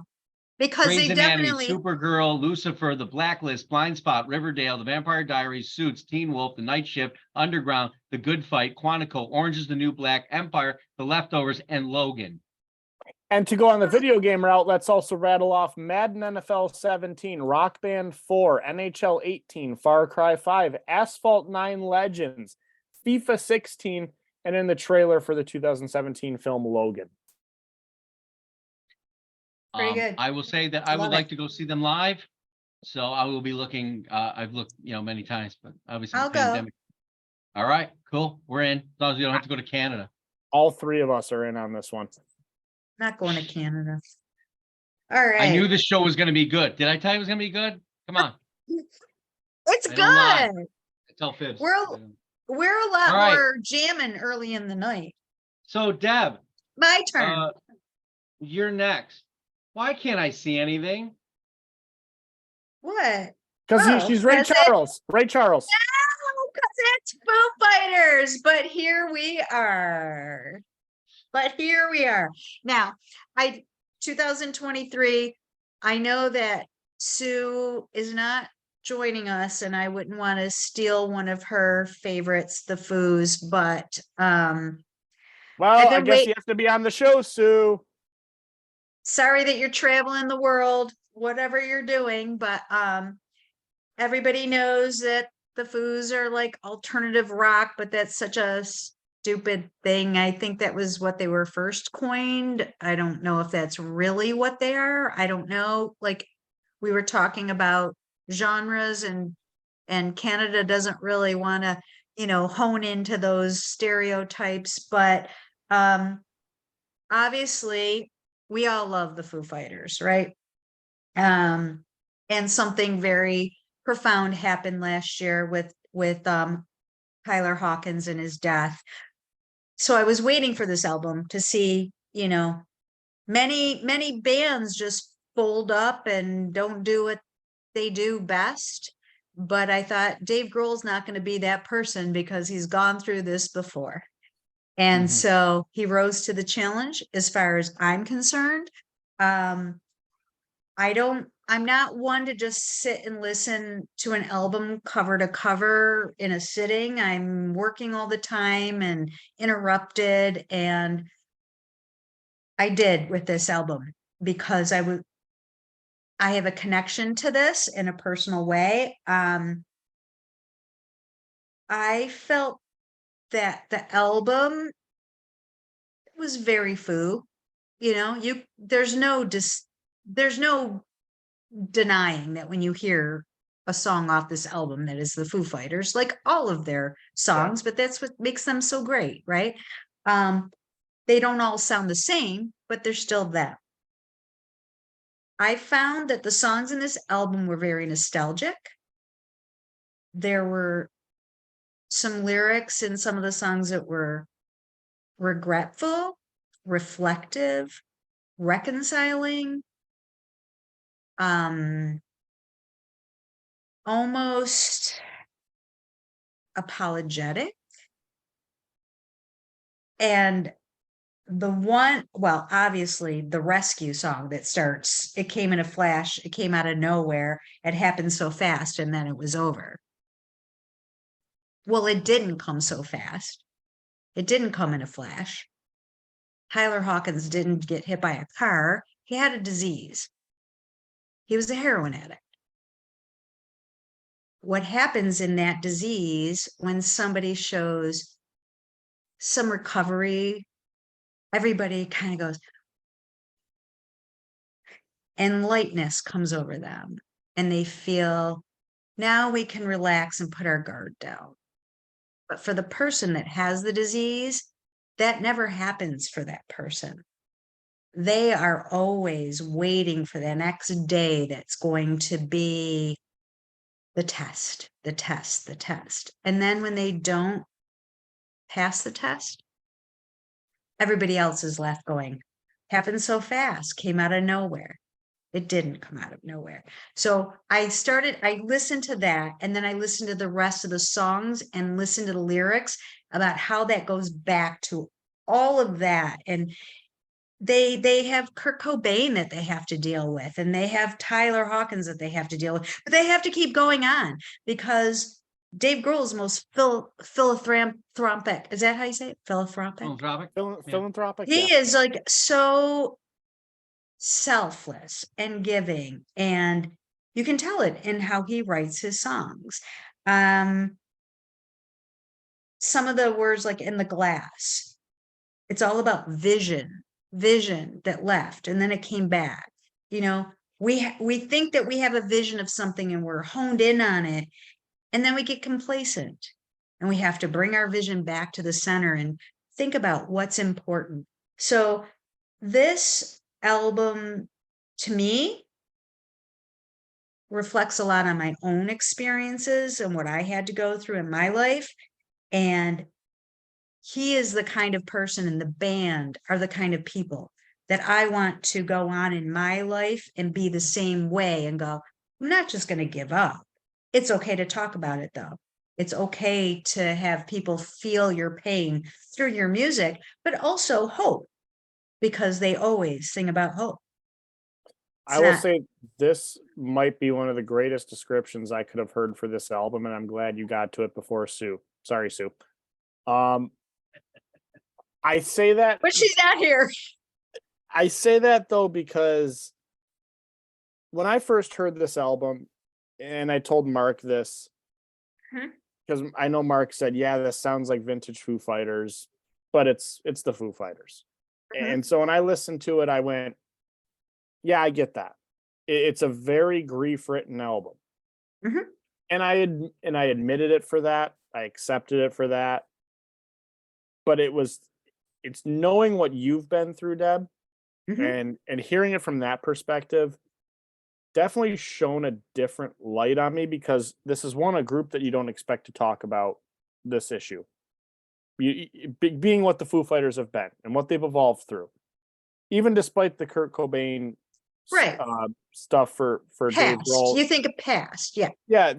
Because Grey's they Anatomy, definitely, Supergirl, Lucifer, The Blacklist, Blind Spot, Riverdale, The Vampire Diaries, Suits, Teen Wolf, The Night Shift, Underground, The Good Fight, Quantico, Orange is the New Black, Empire, The Leftovers, and Logan. And to go on the video game route, let's also rattle off Madden NFL 17, Rock Band 4, NHL 18, Far Cry 5, Asphalt 9 Legends, FIFA 16, and in the trailer for the 2017 film Logan. Pretty good. I will say that I would Love like it. to go see them live. So I will be looking, I've looked, many times, but obviously the I'll go. pandemic. All right, cool. We're in. As long as you don't have to go to Canada. All three of us are in on this one. Not going to Canada. All I knew right. this show was going to be good. Did I tell you it was going to be good? Come on. It's I don't lie. good. I tell fibs. We're a lot All right. more jamming early in the night. So Deb, My turn. you're next. Why can't I see anything? What? Because Oh, she's Ray that's it? Charles. Ray Charles. No, because it's Foo Fighters. But here we are. Now, 2023, I know that Sue is not joining us, and I wouldn't want to steal one of her favorites, the Foos, but Well, I been guess you have to be on the show, Sue. sorry that you're traveling the world, whatever you're doing, but everybody knows that the Foos are like alternative rock, but that's such a stupid thing. I think that was what they were first coined. I don't know if that's really what they are. I don't know. Like we were talking about genres, and Canada doesn't really want to, hone into those stereotypes, but obviously we all love the Foo Fighters, right? And something very profound happened last year with Tyler Hawkins and his death. So I was waiting for this album to see, many bands just fold up and don't do what they do best. But I thought Dave Grohl's not going to be that person because he's gone through this before. And Mhm. so he rose to the challenge as far as I'm concerned. I'm not one to just sit and listen to an album cover to cover in a sitting. I'm working all the time and interrupted. And I did with this album because I have a connection to this in a personal way. I felt that the album was very Foo. There's no denying that when you hear a song off this album that is the Foo Fighters, like all of their songs, but that's what makes them so great, right? They don't all sound the same, but they're still them. I found that the songs in this album were very nostalgic. There were some lyrics in some of the songs that were regretful, reflective, reconciling, almost apologetic. And obviously the rescue song that starts, it came in a flash, it came out of nowhere, it happened so fast, and then it was over. Well, it didn't come so fast. It didn't come in a flash. Tyler Hawkins didn't get hit by a car. He had a disease. He was a heroin addict. What happens in that disease when somebody shows some recovery, everybody kind of goes, and lightness comes over them, and they feel, now we can relax and put our guard down. But for the person that has the disease, that never happens for that person. They are always waiting for the next day that's going to be the test. And then when they don't pass the test, everybody else is left going, happened so fast, came out of nowhere. It didn't come out of nowhere. So I listened to that, and then I listened to the rest of the songs and listened to the lyrics about how that goes back to all of that. And they have Kurt Cobain that they have to deal with, and they have Tyler Hawkins that they have to deal with, but they have to keep going on because Dave Grohl is most philanthropic. Is that how you say it? Philanthropic? Philanthropic? Philanthropic. He is like so selfless and giving, and you can tell it in how he writes his songs. some of the words like in the glass, it's all about vision that left and then it came back. You know, we think that we have a vision of something and we're honed in on it, and then we get complacent, and we have to bring our vision back to the center and think about what's important. So this album, to me, reflects a lot on my own experiences and what I had to go through in my life. And he is the kind of person, and the band are the kind of people that I want to go on in my life and be the same way and go, I'm not just going to give up. It's okay to talk about it, though. It's okay to have people feel your pain through your music, but also hope, because they always sing about hope. It's I will not- say this might be one of the greatest descriptions I could have heard for this album, and I'm glad you got to it before Sue. Sorry, Sue. I say that, but she's not here. I say that though because when I first heard this album, and I told Mark this, Mhm. because I know Mark said, "Yeah, this sounds like vintage Foo Fighters," but it's the Foo Fighters. Mhm. And so when I listened to it, I went, "Yeah, I get that. It's a very grief-written album," Mhm. and I admitted it for that. I accepted it for that. But it's knowing what you've been through, Deb, Mhm. and hearing it from that perspective definitely shone a different light on me, because this is a group that you don't expect to talk about this issue. Being what the Foo Fighters have been and what they've evolved through, even despite the Kurt Cobain Right. stuff for Dave Past. You Grohl. think of past. Yeah. Yeah,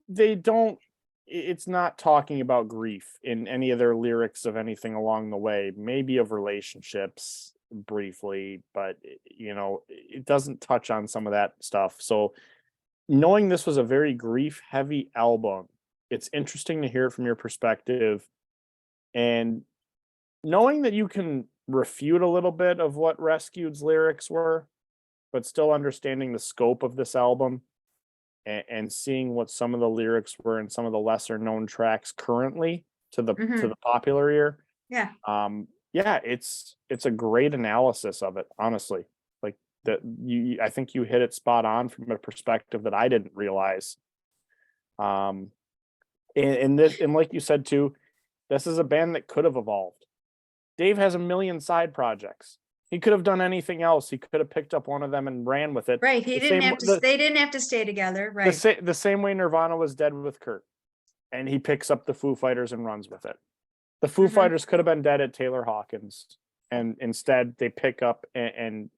they don't. It's not talking about grief in any of their lyrics of anything along the way. Maybe of relationships briefly, but it doesn't touch on some of that stuff. So knowing this was a very grief heavy album, it's interesting to hear it from your perspective, and knowing that you can refute a little bit of what Rescued's lyrics were, but still understanding the scope of this album, and seeing what some of the lyrics were in some of the lesser known tracks currently to the Mhm. popular ear. Yeah. Yeah, it's a great analysis of it, honestly. Like that, I think you hit it spot on from a perspective that I didn't realize. And like you said too, this is a band that could have evolved. Dave has a million side projects. He could have done anything else. He could have picked up one of them and ran with it. Right. He The didn't same have to, the, they didn't have to stay together. the, Right. the same way Nirvana was dead with Kurt, and he picks up the Foo Fighters and runs with it. The Foo Mhm. Fighters could have been dead at Taylor Hawkins, and instead they pick up and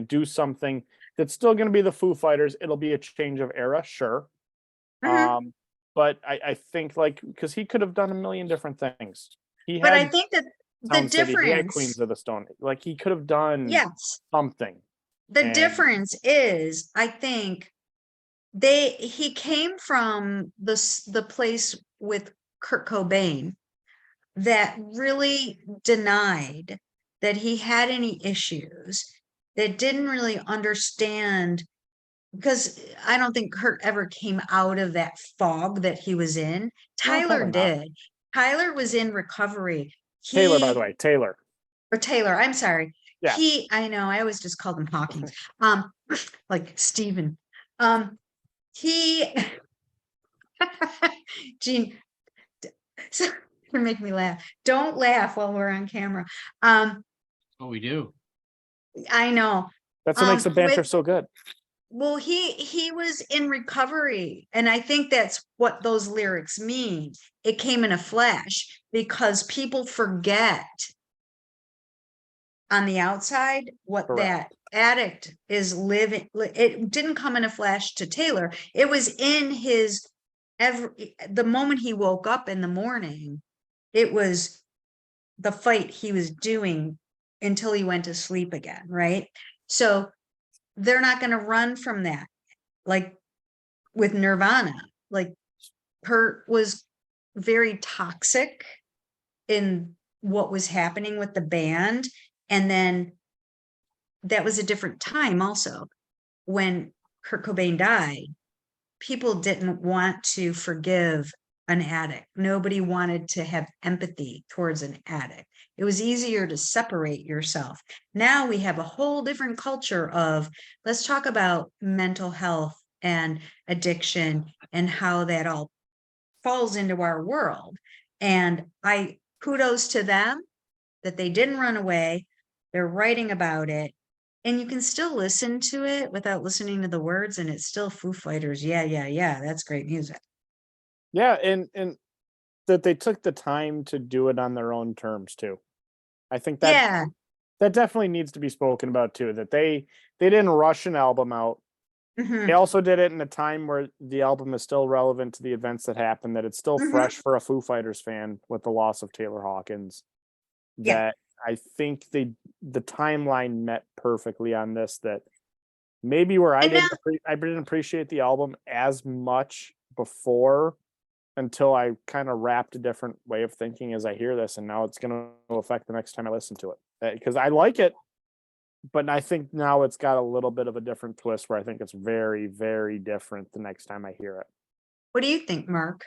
do something that's still going to be the Foo Fighters. It'll be a change of era, sure. Mhm. But I think, like, because he could have done a million different things. He But I had think that the Sound City, he had difference, Queens of the Stone. Like, he could have done yes, something. the And difference is, I think he came from the place with Kurt Cobain that really denied that he had any issues, that didn't really understand, because I don't think Kurt ever came out of that fog that he was in. no, Tyler probably not. did. Tyler was in recovery. Taylor, by the way, Taylor. Or Taylor, I'm sorry. Yeah. I know, I always just called him Hawkins. Like Stephen. He Gene, so make me laugh. Don't laugh while we're on camera. What we do. I know. That's what makes the banter With, so good. well, he was in recovery, and I think that's what those lyrics mean. It came in a flash, because people forget on the outside what Correct. that addict is living. It didn't come in a flash to Taylor. It was in his the moment he woke up in the morning. It was the fight he was doing until he went to sleep again, right? So they're not going to run from that. Like with Nirvana, like Kurt was very toxic in what was happening with the band. And then that was a different time also. When Kurt Cobain died, people didn't want to forgive an addict. Nobody wanted to have empathy towards an addict. It was easier to separate yourself. Now we have a whole different culture of, let's talk about mental health and addiction and how that all falls into our world. And I kudos to them that they didn't run away. They're writing about it. And you can still listen to it without listening to the words, and it's still Foo Fighters. Yeah, yeah, yeah. That's great music. Yeah, and that they took the time to do it on their own terms too. I think that Yeah. that definitely needs to be spoken about too. That they didn't rush an album out. Mhm. They also did it in a time where the album is still relevant to the events that happened, that it's still Mhm. fresh for a Foo Fighters fan with the loss of Taylor Hawkins. Yeah. That I think the timeline met perfectly on this. That maybe where I And now, didn't appreciate the album as much before, until I kind of wrapped a different way of thinking as I hear this, and now it's going to affect the next time I listen to it, because I like it, but I think now it's got a little bit of a different twist where I think it's very, very different the next time I hear it. what do you think, Mark?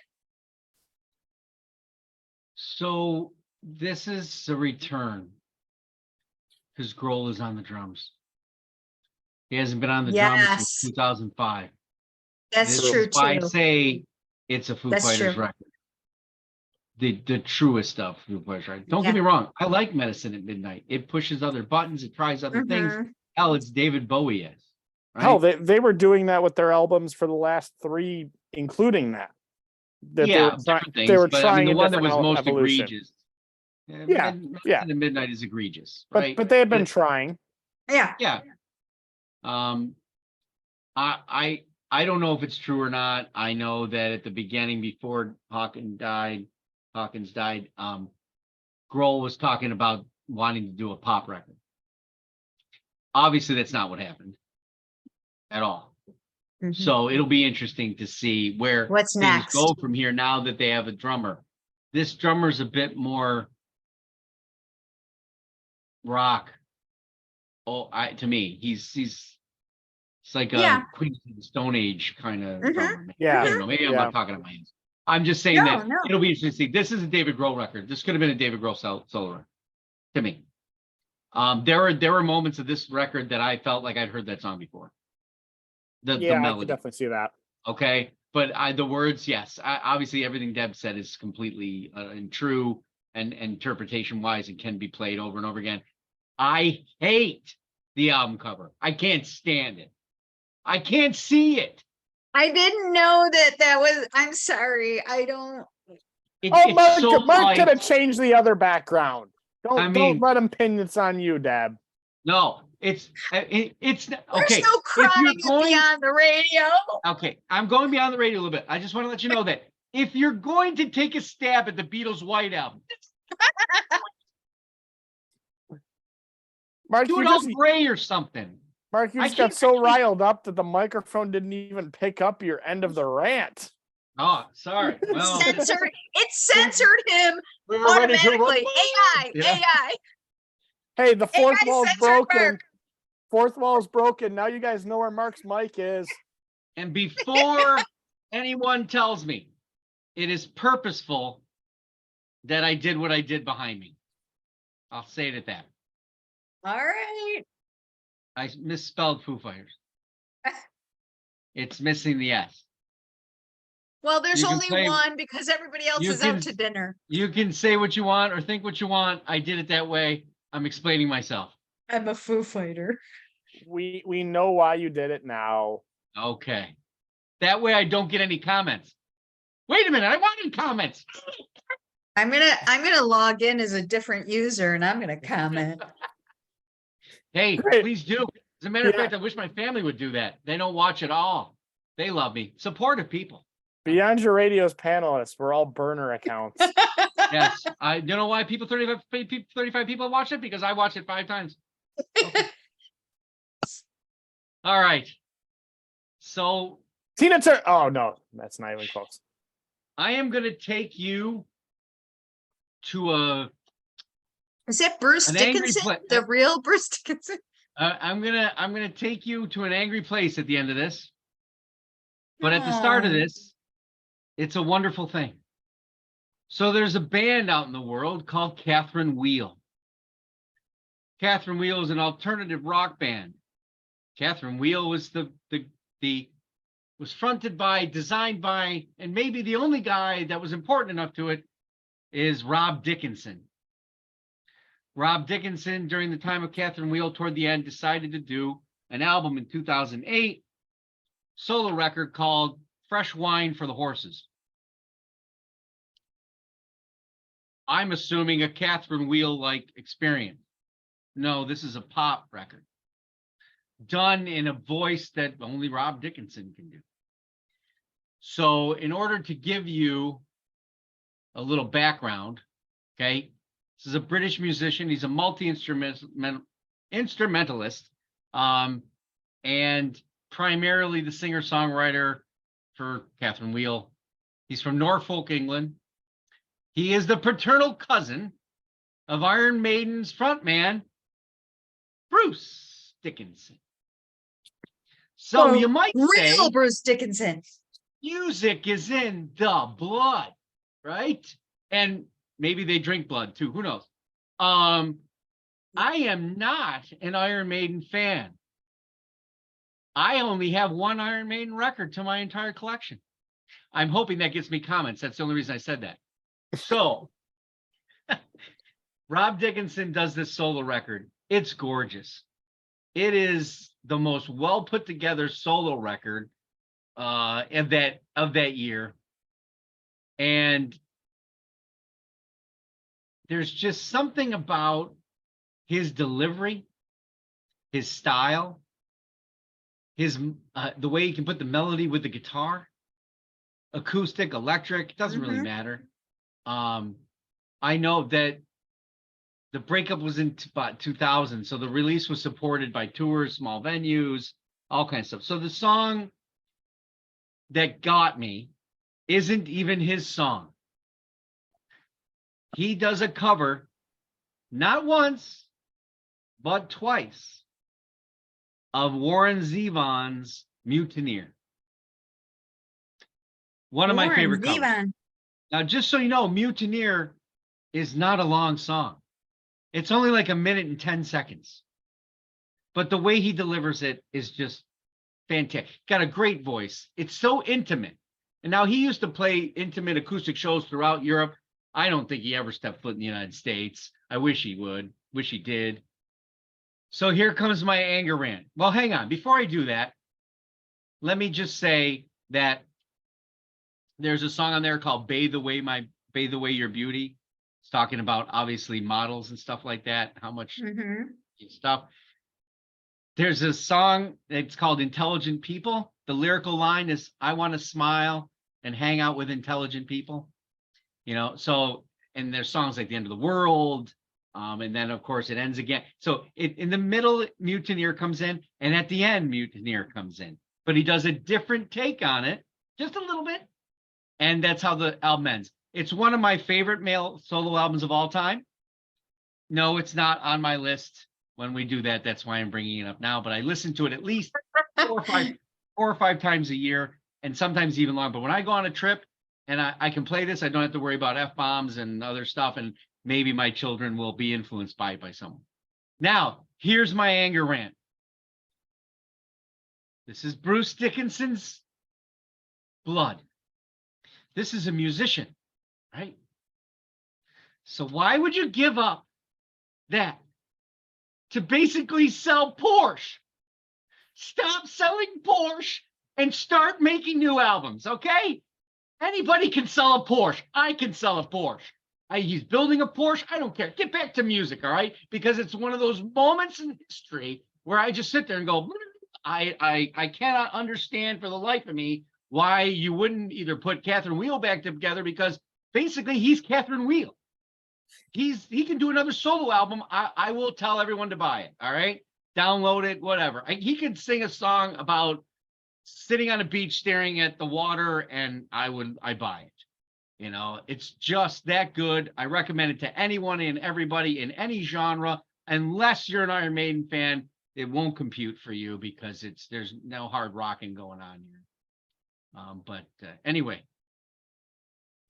So this is a return because Grohl is on the drums. He hasn't been on the drums since Yes, 2005. that's This true is why I too. say it's a Foo That's Fighters true. record. The truest stuff, Foo Fighters record. Don't get Yeah. me wrong. I like Medicine at Midnight. It pushes other buttons. It tries other things. Mhm. Hell, it's David Bowie is. Hell, Right? they were doing that with their albums for the last three, including that. Yeah, different They things. were But I mean, trying the a one that different was most evolution. egregious. Yeah, Medicine yeah, at Midnight is egregious, but right? they had been But trying. Yeah. yeah. I don't know if it's true or not. I know that at the beginning, before Hawkins died, Grohl was talking about wanting to do a pop record. Obviously, that's not what happened at all. Mhm. So it'll be interesting to see where What's things next? go from here now that they have a drummer. This drummer's a bit more rock. Oh, to me, he's like a Yeah. Queen of the Stone Age kind of Mhm. drummer. I Yeah, don't know. Maybe I'm yeah. not talking to my hands. I'm just saying No, that no. it'll be interesting to see. This is a David Grohl record. This could have been a David Grohl solo record to me. There were moments of this record that I felt like I'd heard that song before. The Yeah, I could melody, definitely see that. okay, but the words, yes. Obviously, everything Deb said is completely and true and interpretation wise, and can be played over and over again. I hate the album cover. I can't stand it. I can't see it. I didn't know that was, I'm sorry. I don't. Mark, So Mark could like, have changed the other background. Don't let him pin it's on you, Deb. no, it's There's okay. no If you're crying going, beyond the radio. okay, I'm going beyond the radio a little bit. I just want to let you know that if you're going to take a stab at the Beatles' White Album, Mark, do it all gray or something. Mark, you just got so riled up that the microphone didn't even pick up your end of the rant. Oh, sorry. Well, It censored him we were ready to automatically. AI, Yeah. AI. Hey, the fourth AI wall's censored broken. Mark. Fourth wall's broken. Now you guys know where Mark's mic is. And before anyone tells me it is purposeful that I did what I did behind me, I'll say it at that. All right. I misspelled Foo Fighters. It's missing the S. Well, there's You can only play- one because everybody else you is can- out to dinner. You can say what you want or think what you want. I did it that way. I'm explaining myself. I'm a Foo Fighter. We know why you did it now. Okay. That way I don't get any comments. Wait a minute, I wanted comments. I'm gonna log in as a different user and I'm gonna comment. Hey, Great. please do. As a matter of Yeah. fact, I wish my family would do that. They don't watch at all. They love me. Supportive people. Beyond Your Radio's panelists, we're all burner accounts. Yes. You know why 35 people watch it? Because I watched it 5 times. Okay. All right. So Tina Turner. Oh no, that's not even close. I am going to take you to Is that Bruce An angry Dickinson? The real Bruce Dickinson? I'm gonna take you to an angry place at the end of this. But at the start of this, it's a wonderful thing. So there's a band out in the world called Catherine Wheel. Catherine Wheel is an alternative rock band. Catherine Wheel was was fronted by, designed by, and maybe the only guy that was important enough to it is Rob Dickinson. Rob Dickinson, during the time of Catherine Wheel, toward the end, decided to do an album in 2008, solo record called Fresh Wine for the Horses. I'm assuming a Catherine Wheel-like experience. No, this is a pop record done in a voice that only Rob Dickinson can do. So in order to give you a little background, okay, this is a British musician. He's a multi-instrumentalist, and primarily the singer-songwriter for Catherine Wheel. He's from Norfolk, England. He is the paternal cousin of Iron Maiden's frontman, Bruce Dickinson. So Oh, you might say real Bruce Dickinson. music is in the blood, right? And maybe they drink blood too. Who knows? I am not an Iron Maiden fan. I only have one Iron Maiden record to my entire collection. I'm hoping that gets me comments. That's the only reason I said that. So Rob Dickinson does this solo record. It's gorgeous. It is the most well put together solo record of that year. And there's just something about his delivery, his style, his the way he can put the melody with the guitar, acoustic, electric, doesn't really matter. I know that the breakup was in about 2000, so the release was supported by tours, small venues, all kinds of stuff. So the song that got me isn't even his song. He does a cover, not once, but twice, of Warren Zevon's Mutineer. One of my favorite covers. Now, just so you know, Mutineer is not a long song. It's only like 1 minute and 10 seconds. But the way he delivers it is just fantastic. Got a great voice. It's so intimate. And now he used to play intimate acoustic shows throughout Europe. I don't think he ever stepped foot in the United States. I wish he would. Wish he did. So here comes my anger rant. Well, hang on. Before I do that, let me just say that there's a song on there called Bathe Away Your Beauty. It's talking about obviously models and stuff like that, how much stuff. There's a song that's called Intelligent People. The lyrical line is, I want to smile and hang out with intelligent people. You know, so, and there's songs like The End of the World. And then, of course, it ends again. So in the middle, Mutineer comes in, and at the end, Mutineer comes in. But he does a different take on it, just a little bit. And that's how the album ends. It's one of my favorite male solo albums of all time. No, it's not on my list when we do that. That's why I'm bringing it up now. But I listen to it at least 4 or 5 times a year, and sometimes even longer. But when I go on a trip and I can play this, I don't have to worry about F-bombs and other stuff. And maybe my children will be influenced by it by someone. Now, here's my anger rant. This is Bruce Dickinson's blood. This is a musician, right? So why would you give up that to basically sell Porsche? Stop selling Porsche and start making new albums, okay? Anybody can sell a Porsche. I can sell a Porsche. He's building a Porsche. I don't care. Get back to music, all right? Because it's one of those moments in history where I just sit there and go, I cannot understand for the life of me why you wouldn't either put Catherine Wheel back together, because basically he's Catherine Wheel. He can do another solo album. I will tell everyone to buy it. All right, download it, whatever. He could sing a song about sitting on a beach staring at the water, and I buy it. You know, it's just that good. I recommend it to anyone and everybody in any genre, unless you're an Iron Maiden fan. It won't compute for you because there's no hard rocking going on here. But anyway,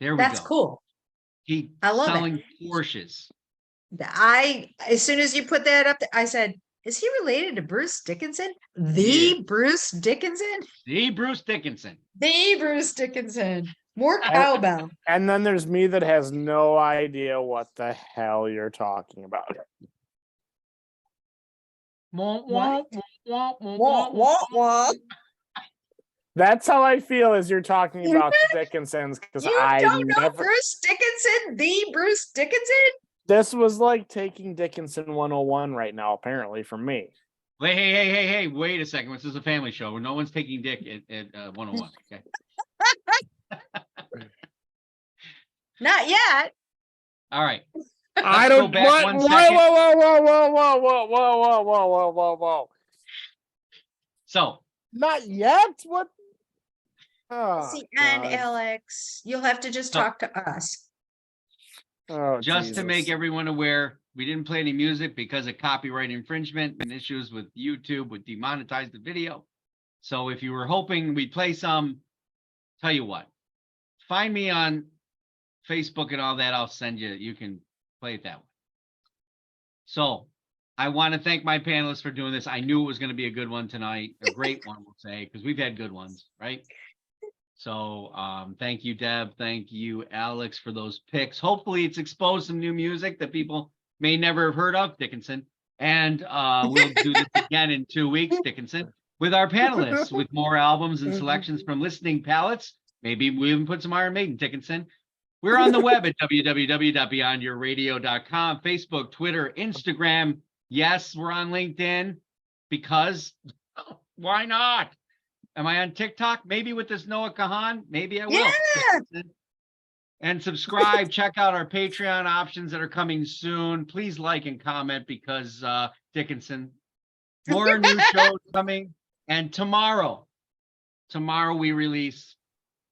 there we go. That's cool. He I love it. selling Porsches. As soon as you put that up, I said, is he related to Bruce Dickinson? He is. Bruce Dickinson? The Bruce Dickinson. The Bruce Dickinson. More cowbell. And then there's me that has no idea what the hell you're talking about. What? What? That's how I feel as you're talking about the Dickinsons, because You I don't know never. Bruce Dickinson? The Bruce Dickinson? This was like taking Dickinson 101 right now, apparently, for me. Wait, hey, wait a second. This is a family show. No one's taking Dick at 101. Okay. Not yet. All right. I Let's don't. go back What? 1 Whoa, second. whoa. So Not yet. What? It's Oh, the end, God. Alex. You'll have to just So- talk to us. Oh, just to make Jesus. everyone aware, we didn't play any music because of copyright infringement and issues with YouTube would demonetize the video. So if you were hoping we'd play some, tell you what, find me on Facebook and all that. I'll send you. You can play it that way. So I want to thank my panelists for doing this. I knew it was going to be a good one tonight, a great one, we'll say, because we've had good ones, right? So thank you, Deb. Thank you, Alex, for those picks. Hopefully it's exposed some new music that people may never have heard of, Dickinson. And we'll do this again in 2 weeks, Dickinson, with our panelists, with more albums and selections from listening palettes. Maybe we even put some Iron Maiden, Dickinson. We're on the web at www.beyondyourradio.com, Facebook, Twitter, Instagram. Yes, we're on LinkedIn because why not? Am I on TikTok? Maybe with this Noah Kahan. Maybe I will. Yeah. And subscribe. Check out our Patreon options that are coming soon. Please like and comment because Dickinson, more new shows coming. And tomorrow we release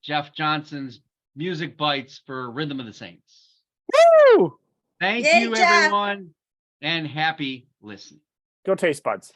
Jeff Johnson's Music Bites for Rhythm of the Saints. Woo! Thank Yay, you, Jeff. everyone, and happy listening. Go Taste Buds.